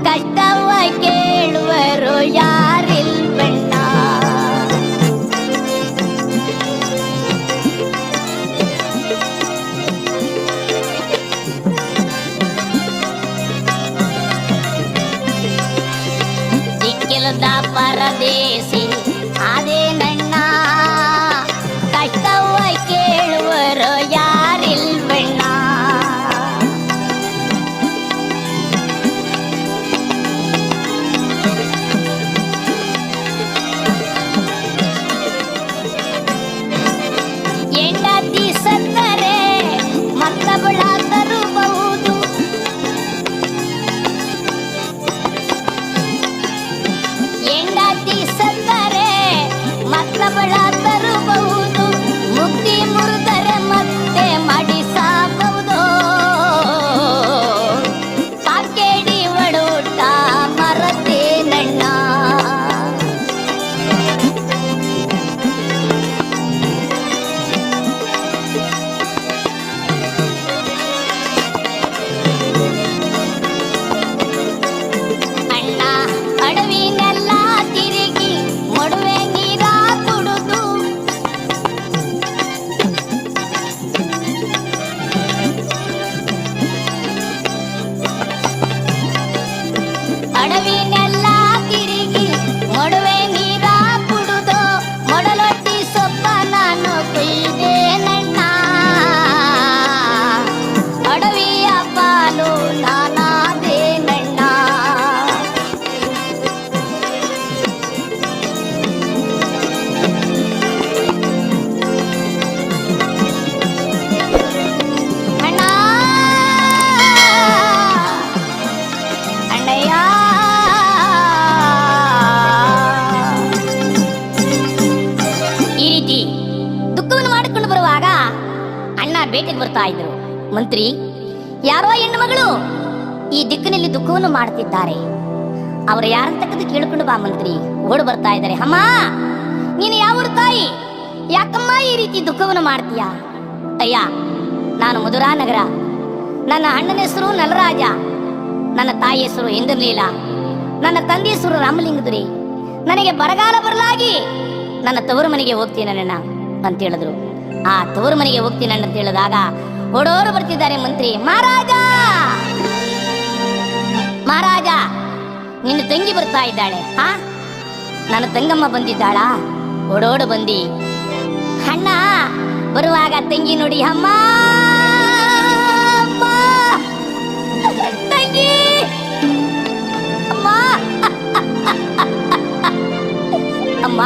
ಕಷ್ಟವ ಕೇಳುವರು ಯಾರಿಲ್ವಣ್ಣ. ದಿಕ್ಕಿಲ್ಲದ ಪರದೇಶಿ ಆದೆ ನನ್ನ, ಫಲ ತರಬಹುದು, ಮುಕ್ತಿ ಮುರಿದರೆ ಮತ್ತೆ ಮಾಡಿಸಬಹುದು. ಪಾಕೇಡಿ ಒಡೂಟ ಮರತೇನಣ್ಣ. ಅಡವಿನೆಲ್ಲ ತಿರುಗಿ ಮೊಡವೆ ನೀರ ಕುಡುದು, ಮೊಡಲೊಟ್ಟಿ ಸೊಪ್ಪ ನಾನು ಕುಯ್ದೇನಣ್ಣ. ಅಡವಿಯ ಪಾಲು ನಾನಾದೇನಣ್ಣ. ಅಣ್ಣ ಅಣ್ಣಯ್ಯ ದುಃಖವನ್ನು ಮಾಡಿಕೊಂಡು ಬರುವಾಗ ಅಣ್ಣ ಬೇಟೆಗೆ ಬರ್ತಾ ಇದ್ರು. ಮಂತ್ರಿ, ಯಾರೋ ಹೆಣ್ಣು ಮಗಳು ಈ ದಿಕ್ಕಿನಲ್ಲಿ ದುಃಖವನ್ನು ಮಾಡ್ತಿದ್ದಾರೆ, ಅವರು ಯಾರಂತಕ್ಕದ್ದು ಕೇಳಿಕೊಂಡು ಬಾ ಮಂತ್ರಿ. ಓಡು ಬರ್ತಾ ಇದ್ದಾರೆ. ಅಮ್ಮ, ನೀನು ಯಾವ ತಾಯಿ? ಯಾಕಮ್ಮ ಈ ರೀತಿ ದುಃಖವನ್ನು ಮಾಡ್ತೀಯಾ? ಅಯ್ಯ, ನಾನು ಮಧುರಾನಗರ. ನನ್ನ ಅಣ್ಣನ ಹೆಸರು ನಲರಾಜ, ನನ್ನ ತಾಯಿ ಹೆಸರು ಇಂದ್ರಲೀಲಾ, ನನ್ನ ತಂದೆ ಹೆಸರು ರಾಮಲಿಂಗದುರಿ. ನನಗೆ ಬರಗಾಲ ಬರಲಾಗಿ ನನ್ನ ತವರು ಮನೆಗೆ ಹೋಗ್ತೀನಣ್ಣ ಅಂತ ಹೇಳಿದ್ರು. ಆ ತವರು ಮನೆಗೆ ಹೋಗ್ತೀನಣ್ಣ ಅಂತ ಹೇಳಿದಾಗ ಓಡೋರು ಬರ್ತಿದ್ದಾರೆ ಮಂತ್ರಿ. ಮಹಾರಾಜ, ಮಹಾರಾಜ, ನಿನ್ನ ತಂಗಿ ಬರ್ತಾ ಇದ್ದಾಳೆ. ನನ್ನ ತಂಗಮ್ಮ ಬಂದಿದ್ದಾಳ. ಓಡೋಡು ಬಂದಿ. ಅಣ್ಣ ಬರುವಾಗ ತಂಗಿ ನೋಡಿ, ಅಮ್ಮ ತಂಗಿ, ಅಮ್ಮ ಅಮ್ಮ,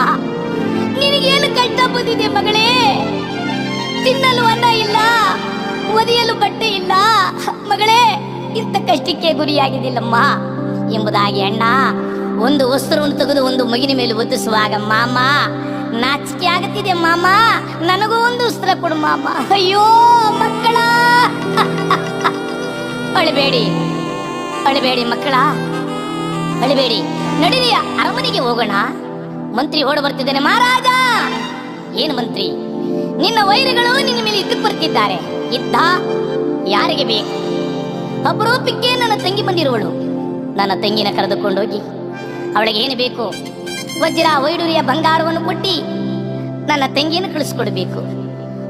ನಿನಗೇನು ಕಷ್ಟ ಬಂದಿದೆ ಮಗಳೇ? ತಿನ್ನಲು ಅನ್ನ ಇಲ್ಲ, ಒದೆಯಲು ಬಟ್ಟೆ ಇಲ್ಲ ಮಗಳೇ, ಇಂಥ ಕಷ್ಟಕ್ಕೆ ಗುರಿಯಾಗಿದ್ದಿಲ್ಲಮ್ಮ ಎಂಬುದಾಗಿ ಅಣ್ಣ ಒಂದು ವಸ್ತ್ರವನ್ನು ತೆಗೆದು ಒಂದು ಮಗಿನ ಮೇಲೆ ಒದಿಸುವಾಗ, ಮಾಮ ನಾಚಿಕೆ ಆಗುತ್ತಿದೆ ಮಾಮ, ನನಗೂ ಒಂದು ವಸ್ತ್ರ ಕೊಡು ಮಾಮ. ಅಯ್ಯೋ ಮಕ್ಕಳ, ಅಳಬೇಡಿ ಅಳಬೇಡಿ ಮಕ್ಕಳ, ಅಳಬೇಡಿ, ನಡೀರಿ ಅರಮನೆಗೆ ಹೋಗೋಣ. ಮಂತ್ರಿ ಓಡ ಬರ್ತಿದ್ದಾನೆ. ಮಹಾರಾಜ, ಏನು ಮಂತ್ರಿ, ನಿನ್ನ ವೈರಿಗಳು ನಿನ್ನ ಮೇಲೆ ಇದ್ದಕ್ಕೆ ಬರ್ತಿದ್ದಾರೆ. ಇದ್ದ ಯಾರಿಗೆ ಬೇಕು? ಅಪರೂಪಕ್ಕೆ ನನ್ನ ತಂಗಿ ಬಂದಿರುವಳು. ನನ್ನ ತಂಗಿನ ಕರೆದುಕೊಂಡೋಗಿ ಅವಳಿಗೆ ಏನು ಬೇಕು ವಜ್ರ ವೈಡೂರ್ಯ ಬಂಗಾರವನ್ನು ಕೊಟ್ಟಿ ನನ್ನ ತಂಗಿಯನ್ನು ಕಳಿಸ್ಕೊಡ್ಬೇಕು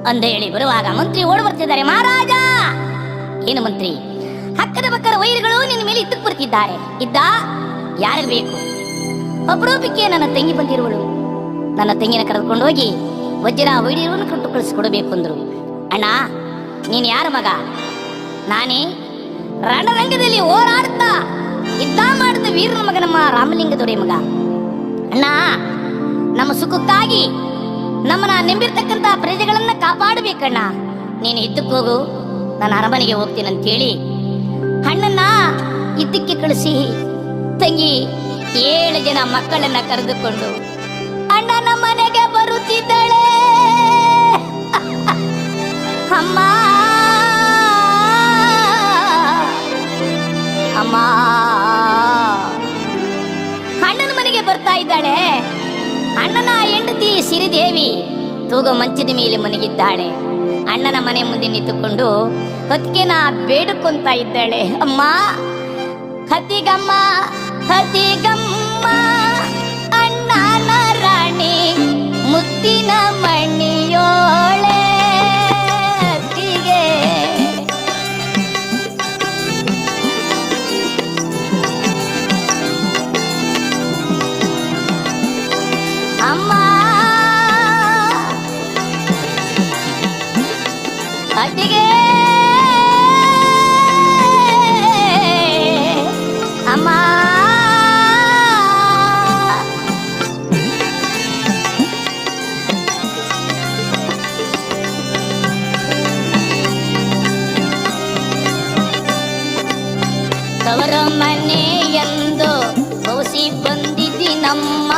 ಅಂತ ಹೇಳಿ ಬರುವಾಗ ಮಂತ್ರಿ ಓಡ್ ಬರ್ತಿದ್ದಾರೆ. ಮಹಾರಾಜ, ಏನು ಮಂತ್ರಿ, ಹಕ್ಕದ ಬಕ್ಕರ ವೈರಿಗಳು ನಿನ್ನ ಮೇಲೆ ಇದ್ದಕ್ಕೆ ಬರ್ತಿದ್ದಾರೆ. ಇದ್ದ ಯಾರಿಗೆ ಬೇಕು? ಅಪರೂಪಕ್ಕೆ ನನ್ನ ತಂಗಿ ಬಂದಿರುವಳು. ನನ್ನ ತಂಗಿನ ಕರೆದುಕೊಂಡೋಗಿ ವಜ್ರ ವೈಡೂರ್ಯವನ್ನು ಕೊಟ್ಟು ಕಳಿಸ್ಕೊಡ್ಬೇಕು ಅಂದ್ರು. ಅಣ್ಣ, ನೀನು ಯಾರ ಮಗ? ನಾನೇ ರಣರಂಗದಲ್ಲಿ ಹೋರಾಡ್ತಾ ಯುದ್ಧ ಮಾಡಿದ ವೀರನ ಮಗ, ನಮ್ಮ ರಾಮಲಿಂಗ ದೊರೆ ಮಗ. ಅಣ್ಣ, ನಮ್ಮ ಸುಖಕ್ಕಾಗಿ ನಮ್ಮನ್ನ ನೆಂಬಿರ್ತಕ್ಕಂತ ಪ್ರಜೆಗಳನ್ನ ಕಾಪಾಡಬೇಕಣ್ಣ. ನೀನು ಯುದ್ಧಕ್ಕೆ ಹೋಗು, ನಾನು ಅರಮನೆಗೆ ಹೋಗ್ತೀನಿ ಅಂತೇಳಿ ಅಣ್ಣನ್ನ ಯುದ್ಧಕ್ಕೆ ಕಳಿಸಿ ತಂಗಿ 7 ಜನ ಮಕ್ಕಳನ್ನ ಕರೆದುಕೊಂಡು ಅಣ್ಣನ ಮನೆಗೆ ಬರುತ್ತಿದ್ದಳೆ. ಅಮ್ಮ ಅಮ್ಮ, ಅಣ್ಣನ ಮನೆಗೆ ಬರ್ತಾ ಇದ್ದಾಳೆ. ಅಣ್ಣನ ಹೆಂಡತಿ ಸಿರಿದೇವಿ ತೂಗೋ ಮಂಚದ ಮೇಲೆ ಮನೆಗಿದ್ದಾಳೆ. ಅಣ್ಣನ ಮನೆ ಮುಂದೆ ನಿಂತುಕೊಂಡು ಹೊತ್ತಿಗೆನ ಬೇಡುಕೊಂತ ಇದ್ದಾಳೆ. ಅಮ್ಮ, ಹತ್ತಿಗಮ್ಮ ಹತ್ತಿಗಮ್ಮ, ಅಣ್ಣನ ರಾಣಿ ಮುತ್ತಿನ ಮಣಿಯೋಳೆ ಹತ್ತಿಗೆ. ಅಮ್ಮ ಹತ್ತಿಗೆ, ಅಮ್ಮ ತವರ ಮನೆಯಂದು ಬಹುಸಿ ಬಂದಿದ್ದಿ ನಮ್ಮ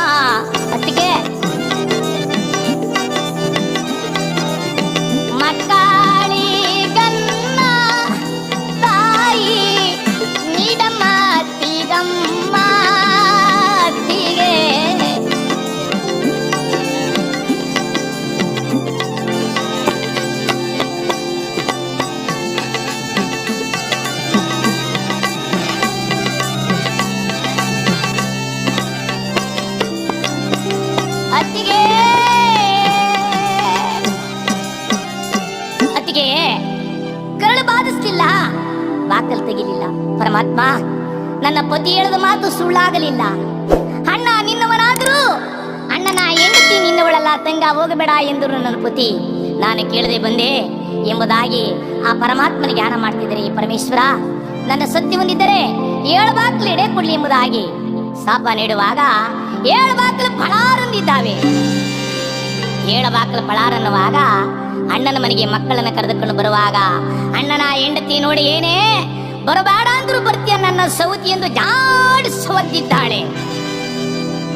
ಅತ್ತಿಗೆ. ಬಾರಿಸ್ಲಿಲ್ಲ, ಬಾಕಲ್ ತೆಗಿಲಿಲ್ಲ. ಪರಮಾತ್ಮ, ನನ್ನ ಪತಿ ಹೇಳಿದ ಮಾತು ಸುಳ್ಳಾಗಲಿಲ್ಲ. ಅಣ್ಣ ನಿನ್ನವನಾದರೂ ಅಣ್ಣನ ಹೆಂಡತಿ ನಿನ್ನವಳಲ್ಲ, ತಂಗ ಹೋಗಬೇಡ ಎಂದರು ನನ್ನ ಪತಿ. ನಾನು ಕೇಳದೆ ಬಂದೆ ಎಂಬುದಾಗಿ ಆ ಪರಮಾತ್ಮನಿಗೆ ಧ್ಯಾನ ಮಾಡ್ತಿದ್ದರೆ, ಈ ಪರಮೇಶ್ವರ ನನ್ನ ಸತ್ಯ ಹೊಂದಿದ್ದರೆ 7 ಬಾಕ್ಲು ಎಡೆ ಕೊಡ್ಲಿ ಎಂಬುದಾಗಿ ಶಾಪ ನೀಡುವಾಗ 7 ಬಾಕ್ಲು ಫಳಾರಂದಿದ್ದಾವೆ. 7 ಬಾಕ್ಲು ಫಳಾರನ್ನುವಾಗ ಅಣ್ಣನ ಮನೆಗೆ ಮಕ್ಕಳನ್ನ ಕರೆದುಕೊಂಡು ಬರುವಾಗ ಅಣ್ಣನ ಹೆಂಡತಿ ನೋಡಿ, ಏನೇ ಬರಬೇಡ ಅಂದ್ರೂ ಬರ್ತೀಯ ನನ್ನ ಸೌತಿ ಎಂದು ಜಾಡಿಸ ಒದ್ದಿದ್ದಾಳೆ.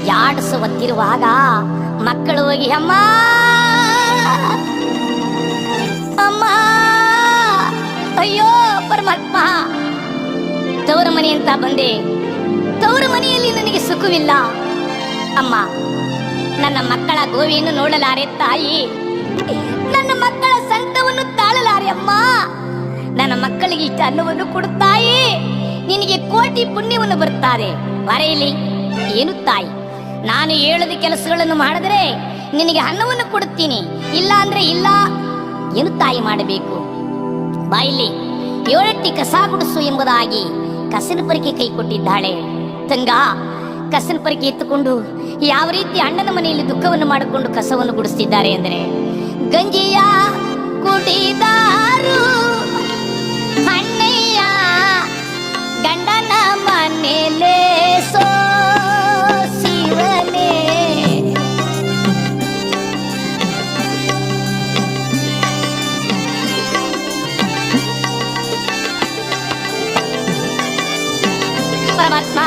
ಜಾಡಿಸ ಒದ್ದಿರುವಾಗ ಮಕ್ಕಳು ಹೋಗಿ ಅಮ್ಮ ಅಮ್ಮ, ಅಯ್ಯೋ ಪರಮಾತ್ಮ, ತವರ ಮನೆ ಅಂತ ಬಂದೆ, ತವರ ಮನೆಯಲ್ಲಿ ನನಗೆ ಸುಖವಿಲ್ಲ. ಅಮ್ಮ, ನನ್ನ ಮಕ್ಕಳ ಗೋವಿಯನ್ನು ನೋಡಲಾರೆ ತಾಯಿ, ನನ್ನ ಮಕ್ಕಳ ಸಂಕಟವನ್ನು ತಾಳಲಾರೆ ಅಮ್ಮ. ನನ್ನ ಮಕ್ಕಳಿಗೆ ಇಷ್ಟ ಅನ್ನವನ್ನು ಕೊಡುತ್ತಾಯಿ, ನಿನಗೆ ಕೋಟಿ ಪುಣ್ಯವನ್ನು ಬರುತ್ತಾರೆ. ಬರೆಯಲಿ ಏನು ತಾಯಿ, ನಾನು ಹೇಳದ ಕೆಲಸಗಳನ್ನು ಮಾಡಿದರೆ ನಿನಗೆ ಅನ್ನವನ್ನು ಕೊಡುತ್ತೀನಿ, ಇಲ್ಲ ಅಂದ್ರೆ ಇಲ್ಲ. ಏನು ತಾಯಿ ಮಾಡಬೇಕು? ಬಾಯಿಲಿ 7 ಕಸ ಗುಡಿಸು ಎಂಬುದಾಗಿ ಕಸನ ಪರಿಕೆ ಕೈ ಕೊಟ್ಟಿದ್ದಾಳೆ. ತಂಗ ಕಸನ ಪರಿಕೆ ಎತ್ತುಕೊಂಡು ಯಾವ ರೀತಿ ಅಣ್ಣನ ಮನೆಯಲ್ಲಿ ದುಃಖವನ್ನು ಮಾಡಿಕೊಂಡು ಕಸವನ್ನು ಗುಡಿಸ್ತಿದ್ದಾರೆ ಅಂದರೆ, ಗಂಜಿಯ ಕುಡಿದಾರು ಅಣ್ಣಯ್ಯ ಗಂಡನ ಮನೆಯಲ್ಲೇ ಸೋ ಶಿವನೇ. ಪರಮಾತ್ಮ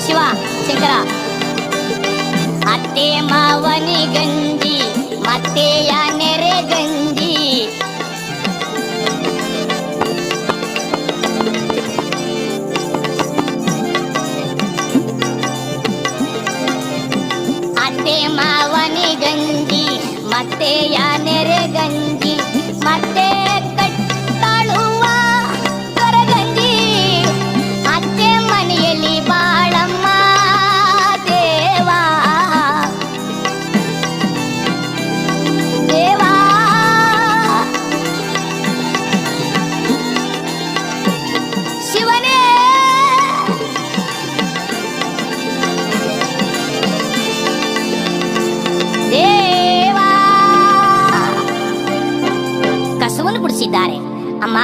ಶಿವ ಶಂಕರ, ಅತ್ತೆ ಮಾವನಿ ಗಂಜಿ ಮತ್ತೆಯ ನೆರೆ ಗಂಜಿ, ಅತ್ತೆ ಮಾವನಿ ಗಂಜಿ ಮತ್ತೆಯ ನೆರೆ ಗಂಜಿ, ಮತ್ತೆ ಕಟ್ಟಾಳುವ ಕರಗಂಜಿ, ಅತ್ತೆ ಮನೆಯಲ್ಲಿ ಬಾಳಮ್ಮ ದೇವಾ ದೇವಾ. ಶಿವನೇ ದೇವಾ. ಕಸವನ್ನು ಗುಡಿಸಿದ್ದಾರೆ. ಅಮ್ಮ,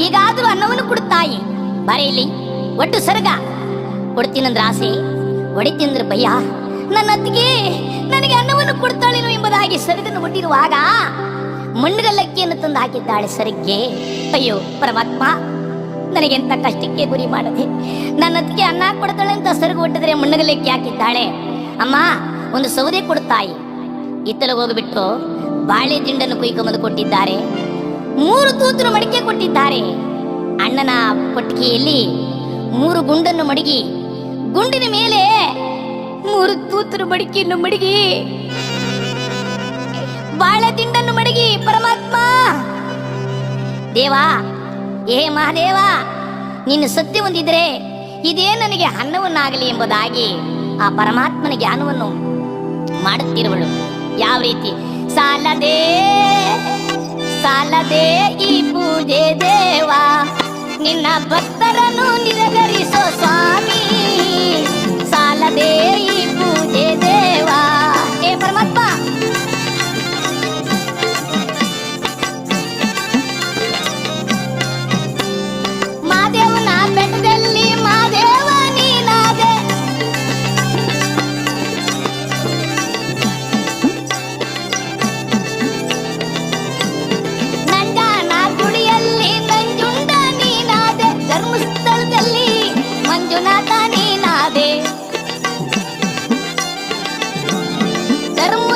ಈಗಾದ್ರೂ ಅನ್ನವನ್ನು ಕೊಡುತ್ತಾಯಿ, ಬರೆಯಲಿ ಒಟ್ಟು ಸರ್ಗ. ಕೊಡ್ತೀನಂದ್ರ ಆಸೆ, ಹೊಡಿತೀನಂದ್ರ ಭಯ. ನನ್ನ ಅತ್ತಿಗೆ ನನಗೆ ಅನ್ನವನ್ನು ಕೊಡ್ತಾಳೇನೋ ಎಂಬುದಾಗಿ ಸರಿದನ್ನು ಒಟ್ಟಿರುವಾಗ ಮಣ್ಣುಗಲ್ಲಕ್ಕಿಯನ್ನು ತಂದು ಹಾಕಿದ್ದಾಳೆ ಸರಿಗೆ. ಅಯ್ಯೋ ಪರಮಾತ್ಮ, ನನಗೆಂತ ಕಷ್ಟಕ್ಕೆ ಗುರಿ ಮಾಡದೆ ನನ್ನ ಅತ್ತಿಗೆ ಅನ್ನ ಕೊಡ್ತಾಳೆ ಅಂತ ಸರಿಗೆ ಒಟ್ಟಿದ್ರೆ ಮಣ್ಣುಗಲ್ಲಕ್ಕಿ ಹಾಕಿದ್ದಾಳೆ. ಅಮ್ಮ, ಒಂದು ಸೌದೆ ಕೊಡುತ್ತಾಯಿ. ಇತ್ತಲ ಹೋಗಿಬಿಟ್ಟು ಬಾಳೆ ದಿಂಡನ್ನು ಕುಯ್ಕೊಂಬಂದು ಕೊಟ್ಟಿದ್ದಾರೆ. 3 ತೂತರು ಮಡಿಕೆ ಕೊಟ್ಟಿದ್ದಾರೆ. ಅಣ್ಣನ ಪಟ್ಟಿಗೆಯಲ್ಲಿ 3 ಗುಂಡನ್ನು ಮಡಗಿ, ಗುಂಡಿನ ಮೇಲೆ 3 ತೂತರು ಮಡಿಕೆಯನ್ನು ಮಡಗಿ, ಬಾಳೆ ದಿಂಡನ್ನು ಮಡಗಿ, ಪರಮಾತ್ಮ ದೇವಾ, ಏ ಮಹಾದೇವ, ನಿನ್ನ ಸತ್ಯ ಹೊಂದಿದ್ರೆ ಇದೇ ನನಗೆ ಅನ್ನವನ್ನಾಗಲಿ ಎಂಬುದಾಗಿ ಆ ಪರಮಾತ್ಮನ ಜ್ಞಾನವನ್ನು ಮಾಡುತ್ತಿರುವಳು. ಯಾವ ರೀತಿ? ಸಾಲದೆ ಸಾಲದೆ ಈ ಪೂಜೆ ದೇವಾ, ನಿನ್ನ ಭಕ್ತರನ್ನು ನಿರಾಕರಿಸೋ ಸ್ವಾಮಿ, ಸಾಲದೆ ಈ ಪೂಜೆ ದೇವಾ. ಏ ಪರಮಾತ್ಮ, ಮಾದೇವನ ಬೆಟ್ಟದಲ್ಲಿ ಮಾದೇವ ನೀನಾದೆ, ನಂಜಾನ ಗುಡಿಯಲ್ಲಿ ನಂಜುಂಡ ನೀನಾದೆ, ಧರ್ಮಸ್ಥಳದಲ್ಲಿ ಮಂಜುನಾಥ ನೀನಾದೆ, ಧರ್ಮ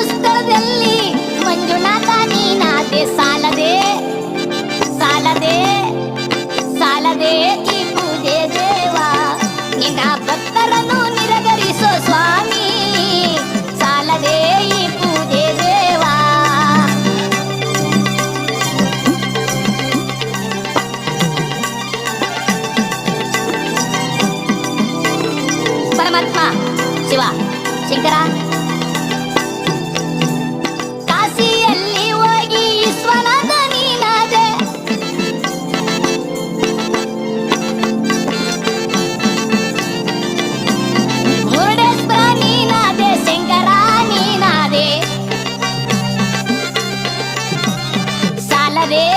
ಸಾಲದೆ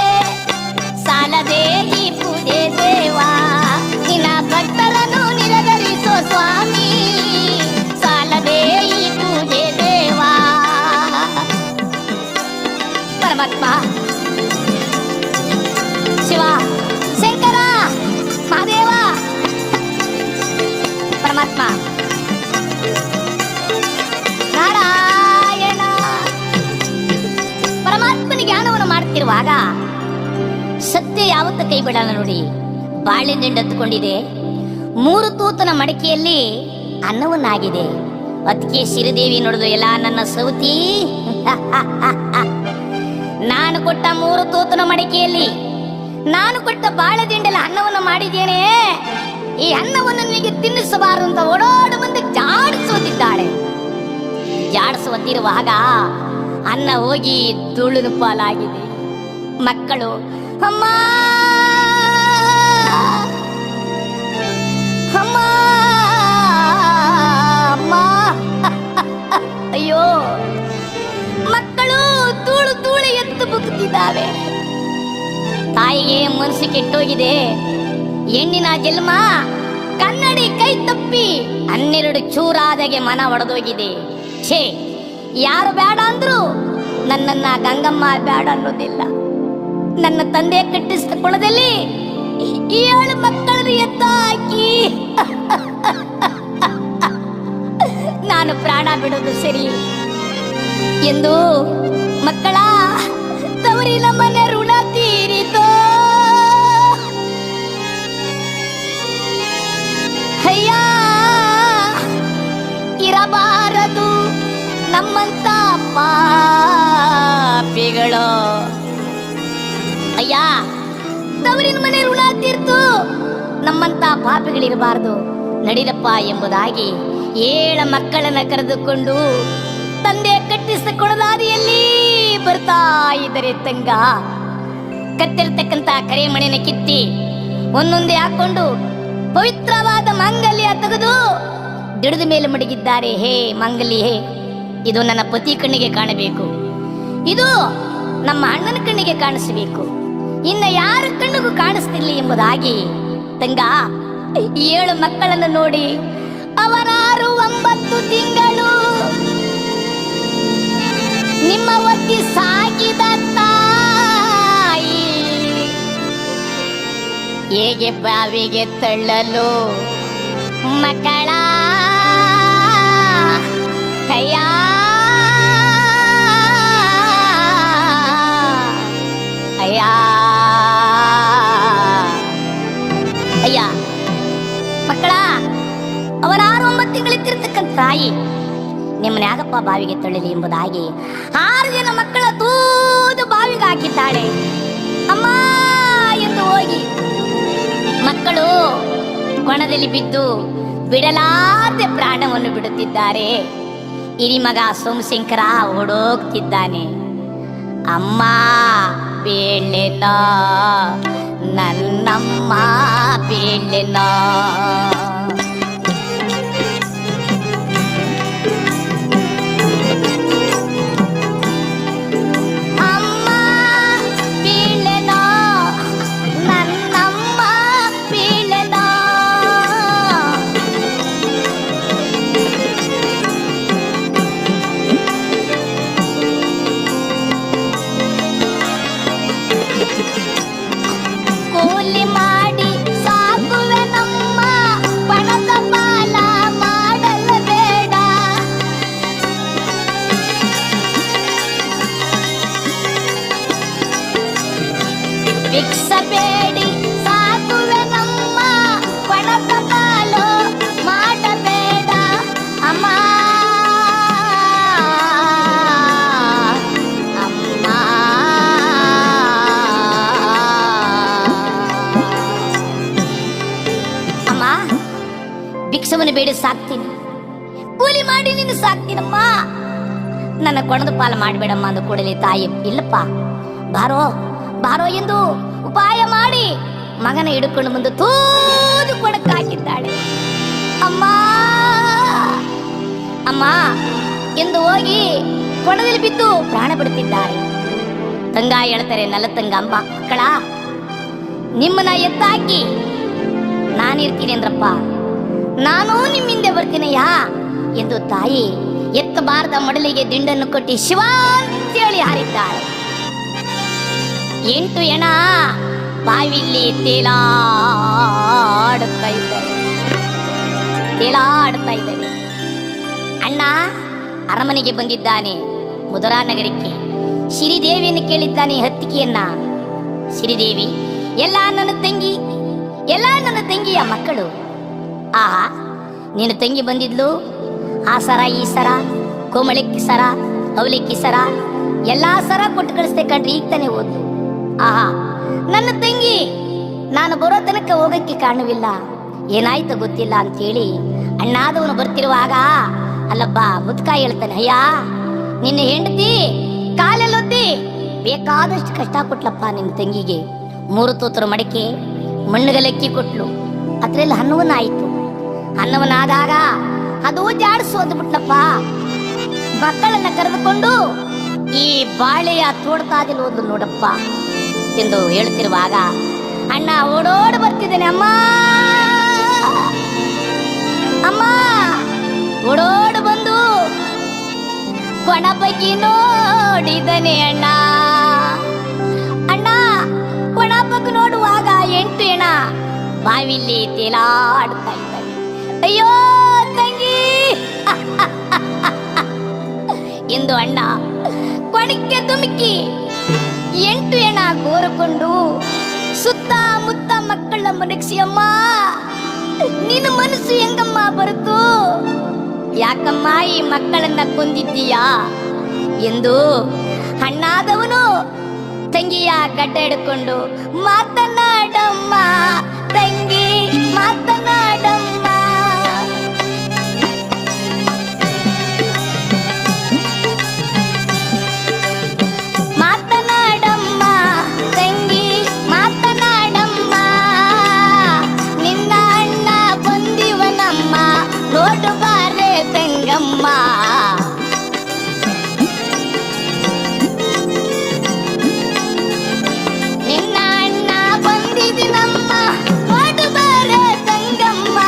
ಸಾಲದೆ ಈ ಪೂಜೆ ದೇವಾ ನಿನ್ನ ಭಕ್ತರನ್ನು ನಿರಾಕರಿಸೋ ಸ್ವಾಮಿ ಸಾಲದೆ ಈ ಪೂಜೆ ದೇವಾ ಪರಮಾತ್ಮ ಶಿವ ಶಂಕರ ಮಹಾದೇವ ಪರಮಾತ್ಮ ನಾರಾಯಣ ಪರಮಾತ್ಮನ ಜ್ಞಾನವನ್ನು ಮಾಡ್ತಿರುವಾಗ ಸತ್ಯ ಯಾವತ್ತ ಕೈ ಬಿಡಲ್ಲ ನೋಡಿ. ಬಾಳೆದಿಂಡು ಹತ್ತುಕೊಂಡಿದೆ, 3 ತೂತನ ಮಡಕೆಯಲ್ಲಿ ಅನ್ನವನ್ನಾಗಿದೆ. ಅದಕ್ಕೆ ಸಿರಿದೇವಿ ನೋಡಿದು, ಎಲ್ಲ ನನ್ನ ಸೌತಿ ನಾನು ಕೊಟ್ಟ 3 ತೂತನ ಮಡಕೆಯಲ್ಲಿ ನಾನು ಕೊಟ್ಟ ಬಾಳೆದಿಂಡಲ್ಲಿ ಅನ್ನವನ್ನು ಮಾಡಿದ್ದೇನೆ, ಈ ಅನ್ನವನ್ನು ನಿನಗೆ ತಿನ್ನಿಸಬಾರದು ಅಂತ ಓಡೋಡು ಮುಂದೆ ಜಾಡಿಸುತ್ತಿದ್ದಾಳೆ. ಜಾಡಿಸುವಂತಿರುವಾಗ ಅನ್ನ ಹೋಗಿ ಧೂಳಿನ ಪಾಲಾಗಿದೆ. ಮಕ್ಕಳು ಅಮ್ಮ ಅಮ್ಮ ಅಮ್ಮ ಅಯ್ಯೋ, ಮಕ್ಕಳು ಧೂಳು ಧೂಳು ಎತ್ತು ಬುಕ್ತಿದ್ದಾವೆ. ತಾಯಿಗೆ ಮನಸ್ಸು ಕೆಟ್ಟೋಗಿದೆ. ಹೆಣ್ಣಿನ ಜನ್ಮ ಕನ್ನಡಿ ಕೈ ತಪ್ಪಿ 12 ಚೂರಾದಾಗೆ ಮನ ಒಡೆದೋಗಿದೆ. ಛೇ, ಯಾರು ಬೇಡ ಅಂದ್ರು ನನ್ನನ್ನ ಗಂಗಮ್ಮ ಬೇಡ ಅನ್ನೋದಿಲ್ಲ. ನನ್ನ ತಂದೆ ಕಟ್ಟಿಸಿದ ಕುಳದಲ್ಲಿ 7 ಮಕ್ಕಳನ್ನು ಎತ್ತ ಹಾಕಿ ನಾನು ಪ್ರಾಣ ಬಿಡೋದು ಸರಿ ಎಂದು ಮಕ್ಕಳ ತವರಿನ ಮನೆ ಋಣ ತೀರಿತೋ. ಅಯ್ಯ, ಇರಬಾರದು ನಮ್ಮಂತ ಪಾಪಿಗಳು. ಅಯ್ಯ, ತವರಿನ ಮನೆ ಋಣ ತೀರ್ತು, ನಮ್ಮಂತ ಪಾಪಿಗಳಿರಬಾರದು, ನಡಿರಪ್ಪ ಎಂಬುದಾಗಿ 7 ಮಕ್ಕಳನ್ನ ಕರೆದುಕೊಂಡು ತಂದೆ ಕಟ್ಟಿಸಿದ ಕೊಳದಾದಿಯಲ್ಲಿ ಬರ್ತಾ ಇದ್ದರೆ ತಂಗ ಕತ್ತಿರ್ತಕ್ಕಂತ ಕರೆಮಣಿನ ಕಿತ್ತಿ ಒಂದೊಂದೇ ಹಾಕೊಂಡು ಪವಿತ್ರವಾದ ಮಾಂಗಲ್ಯ ತೆಗೆದು ದಿಡದ ಮೇಲೆ ಮಡಗಿದ್ದಾರೆ. ಹೇ ಮಾಂಗಲ್ಯ, ಇದು ನನ್ನ ಪತಿ ಕಣ್ಣಿಗೆ ಕಾಣಬೇಕು, ಇದು ನಮ್ಮ ಅಣ್ಣನ ಕಣ್ಣಿಗೆ ಕಾಣಿಸಬೇಕು, ಇನ್ನ ಯಾರ ಕಣ್ಣಿಗೂ ಕಾಣಿಸ್ತಿರ್ಲಿ ಎಂಬುದಾಗಿ ತಂಗ 7 ಮಕ್ಕಳನ್ನು ನೋಡಿ ಅವರಾರು 9 ತಿಂಗಳು ನಿಮ್ಮ ಒತ್ತಿ ಸಾಕಿದ ತಾಯಿ ಹೇಗೆ ಬಾವಿಗೆ ತಳ್ಳಲು ಮಕ್ಕಳ ಕೈಯ ಅಯ್ಯ ಅಯ್ಯ ಮಕ್ಕಳ, ಅವರಾರು 9 ತಿಂಗಳಿತ್ತಿರ್ತಕ್ಕಂಥ ತಾಯಿ ನಿಮ್ಮನ್ನ ಯಾಗಪ್ಪ ಬಾವಿಗೆ ತಳ್ಳಲಿ ಎಂಬುದಾಗಿ 6 ಜನ ಮಕ್ಕಳ ತೂದು ಬಾವಿಗೆ ಹಾಕಿದ್ದಾಳೆ. ಅಮ್ಮ ಎಂದು ಹೋಗಿ ಮಕ್ಕಳು ಕೊಣದಲ್ಲಿ ಬಿದ್ದು ಬಿಡಲಾರದೆ ಪ್ರಾಣವನ್ನು ಬಿಡುತ್ತಿದ್ದಾರೆ. ಹಿರಿಮಗ ಸೋಮಶಂಕರ ಓಡೋಗ್ತಿದ್ದಾನೆ. ಅಮ್ಮ ಬೀಳೆನ ನನ್ನಮ್ಮ ಬೀಳೆನ. ಭಿಕ್ಷಬೇಡಿ ಸಾಕುವೆ ನಮ್ಮ ಪಣದ ಪಾಲು ಮಾಡಬೇಡ ಅಮ್ಮ ಅಮ್ಮ. ಅಮ್ಮ, ಭಿಕ್ಷವನ್ನು ಬೇಡಿ ಸಾಕ್ತೀನಿ, ಕೂಲಿ ಮಾಡಿ ನಿನ್ನ ಸಾಕ್ತೀನಮ್ಮ, ನನ್ನ ಕೊಣದ ಪಾಲು ಮಾಡಬೇಡಮ್ಮ ಅಂದ ಕೂಡಲೇ ತಾಯಿ ಇಲ್ಲಪ್ಪ ಬಾರೋ ಬಾರೋ ಎಂದು ಉಪಾಯ ಮಾಡಿ ಮಗನ ಹಿಡ್ಕೊಂಡು ಮುಂದೆ ತೂದು ಕೊಡಕ್ಕೆ ಹಾಕಿದ್ದಾಳೆ. ಅಮ್ಮ ಅಮ್ಮ ಎಂದು ಹೋಗಿ ಕೊಡದಲ್ಲಿ ಬಿದ್ದು ಪ್ರಾಣ ಬಿಡುತ್ತಿದ್ದಾರೆ. ತಂಗ ಹೇಳ್ತಾರೆ ನಲತಂಗ ಮಕ್ಕಳ, ನಿಮ್ಮನ್ನ ಎತ್ತಾಕಿ ನಾನಿರ್ತೀನಿ ಅಂದ್ರಪ್ಪ, ನಾನು ನಿಮ್ಮಿಂದೆ ಬರ್ತೀನಯ್ಯ ಎಂದು ತಾಯಿ ಎತ್ತಬಾರದ ಮಡಲಿಗೆ ದಿಂಡನ್ನು ಕೊಟ್ಟಿ ಶಿವ ಅಂತೇಳಿ ಹಾರಿದ್ದಾಳೆ. 8 ಹೆಣ ಬಾವಿಲಿ ತೇಲಾಡುತ್ತಾ ಇದ್ದಾವೆ. ಅಣ್ಣ ಅರಮನೆಗೆ ಬಂದಿದ್ದಾನೆ ಮಧುರಾ ನಗರಕ್ಕೆ. ಸಿರಿದೇವಿಯನ್ನು ಕೇಳಿದ್ದಾನೆ ಹತ್ತಿಕೆಯನ್ನ. ಸಿರಿದೇವಿ, ಎಲ್ಲ ನನ್ನ ತಂಗಿಯ ಮಕ್ಕಳು. ಆಹಾ, ನೀನು ತಂಗಿ ಬಂದಿದ್ಲು, ಆ ಸರ ಈ ಸರ, ಕೋಮಳಿಕ್ಕಿ ಸರ, ಅವಲಿಕ್ಕಿ ಸರ, ಎಲ್ಲಾ ಸರ ಕೊಟ್ಟು ಕಳಿಸ್ತೆ ಕಣ್ರಿ, ಈಗ ತಾನೇ ಹೋದ್ಲು. ಆಹಾ, ನನ್ನ ತಂಗಿ ನಾನು ಬರೋ ತನಕ ಹೋಗಕ್ಕೆ ಕಾರಣವಿಲ್ಲ, ಏನಾಯ್ತು ಗೊತ್ತಿಲ್ಲ ಅಂತೇಳಿ ಅಣ್ಣಾದವನು ಬರ್ತಿರುವಾಗ ಅಲ್ಲಬ್ಬ ಮುದ್ಕ ಹೇಳ್ತಾನೆ, ಅಯ್ಯ ನಿನ್ನ ಹೆಂಡತಿ ಕಾಲೆಲ್ಲೊತ್ತಿ ಬೇಕಾದಷ್ಟು ಕಷ್ಟ ಕೊಟ್ಲಪ್ಪ ನಿನ್ನ ತಂಗಿಗೆ. 3 ತೂತರ ಮಡಿಕೆ ಮಣ್ಣುಗಲಕ್ಕಿ ಕೊಟ್ಲು, ಅದ್ರಲ್ಲಿ ಅನ್ನವನ್ನಾಯಿತು. ಅನ್ನವನ್ನಾದಾಗ ಅದು ಜಾಡಿಸೋದು ಬಿಟ್ಲಪ್ಪ. ಮಕ್ಕಳನ್ನ ಕರೆದುಕೊಂಡು ಈ ಬಾಳೆಯ ತೋಡ್ತಾದಿಲ್ ಹೋದ್ಲು ನೋಡಪ್ಪ ಎಂದು ಹೇಳ್ತಿರುವಾಗ ಅಣ್ಣ ಓಡೋಡು ಬರ್ತಿದ್ದೇನೆ, ಅಮ್ಮ ಅಮ್ಮ ಓಡೋಡು ಬಂದು ಕೊಣ ಬಗ್ಗೆ ನೋಡಿದನೆ. ಅಣ್ಣ ಕೊಣ ಬಗ್ಗೆ ನೋಡುವಾಗ 8 ಹೆಣ ಬಾವಿಲಿ ತೇಲಾಡ್ತಾ ಇದ್ದಾವೆ. ಅಯ್ಯೋ ತಂಗಿ ಎಂದು ಅಣ್ಣ ಕೊಣಕ್ಕೆ ಧುಮುಕಿ 8 ಹೆಣ ಕೋರಿಕೊಂಡು ಸುತ್ತಮುತ್ತ ಮಕ್ಕಳ ಮನಗಿಸಿ, ಅಮ್ಮ ನಿನ್ನ ಮನಸ್ಸು ಹೆಂಗಮ್ಮ ಬರುತ್ತು, ಯಾಕಮ್ಮ ಈ ಮಕ್ಕಳನ್ನ ಕೊಂದಿದ್ದೀಯಾ ಎಂದು ಅಣ್ಣಾದವನು ತಂಗಿಯ ಗಡ್ಡ ಹಿಡ್ಕೊಂಡು, ಮಾತನಾಡಮ್ಮ ತಂಗಿ ಮಾತನಾಡಮ್ಮ, ಮಾತನಾಡಮ್ಮ ತಂಗಿ ಮಾತನಾಡಮ್ಮ, ನಿನ್ನ ಅಣ್ಣ ಬಂದಿವನಮ್ಮ ನೋಡು ಬಾರೆ ತಂಗಮ್ಮ. ನಿನ್ನ ಅಣ್ಣ ಬಂದಿದಿನಮ್ಮ ನೋಡು ಬಾರೆ ತಂಗಮ್ಮ.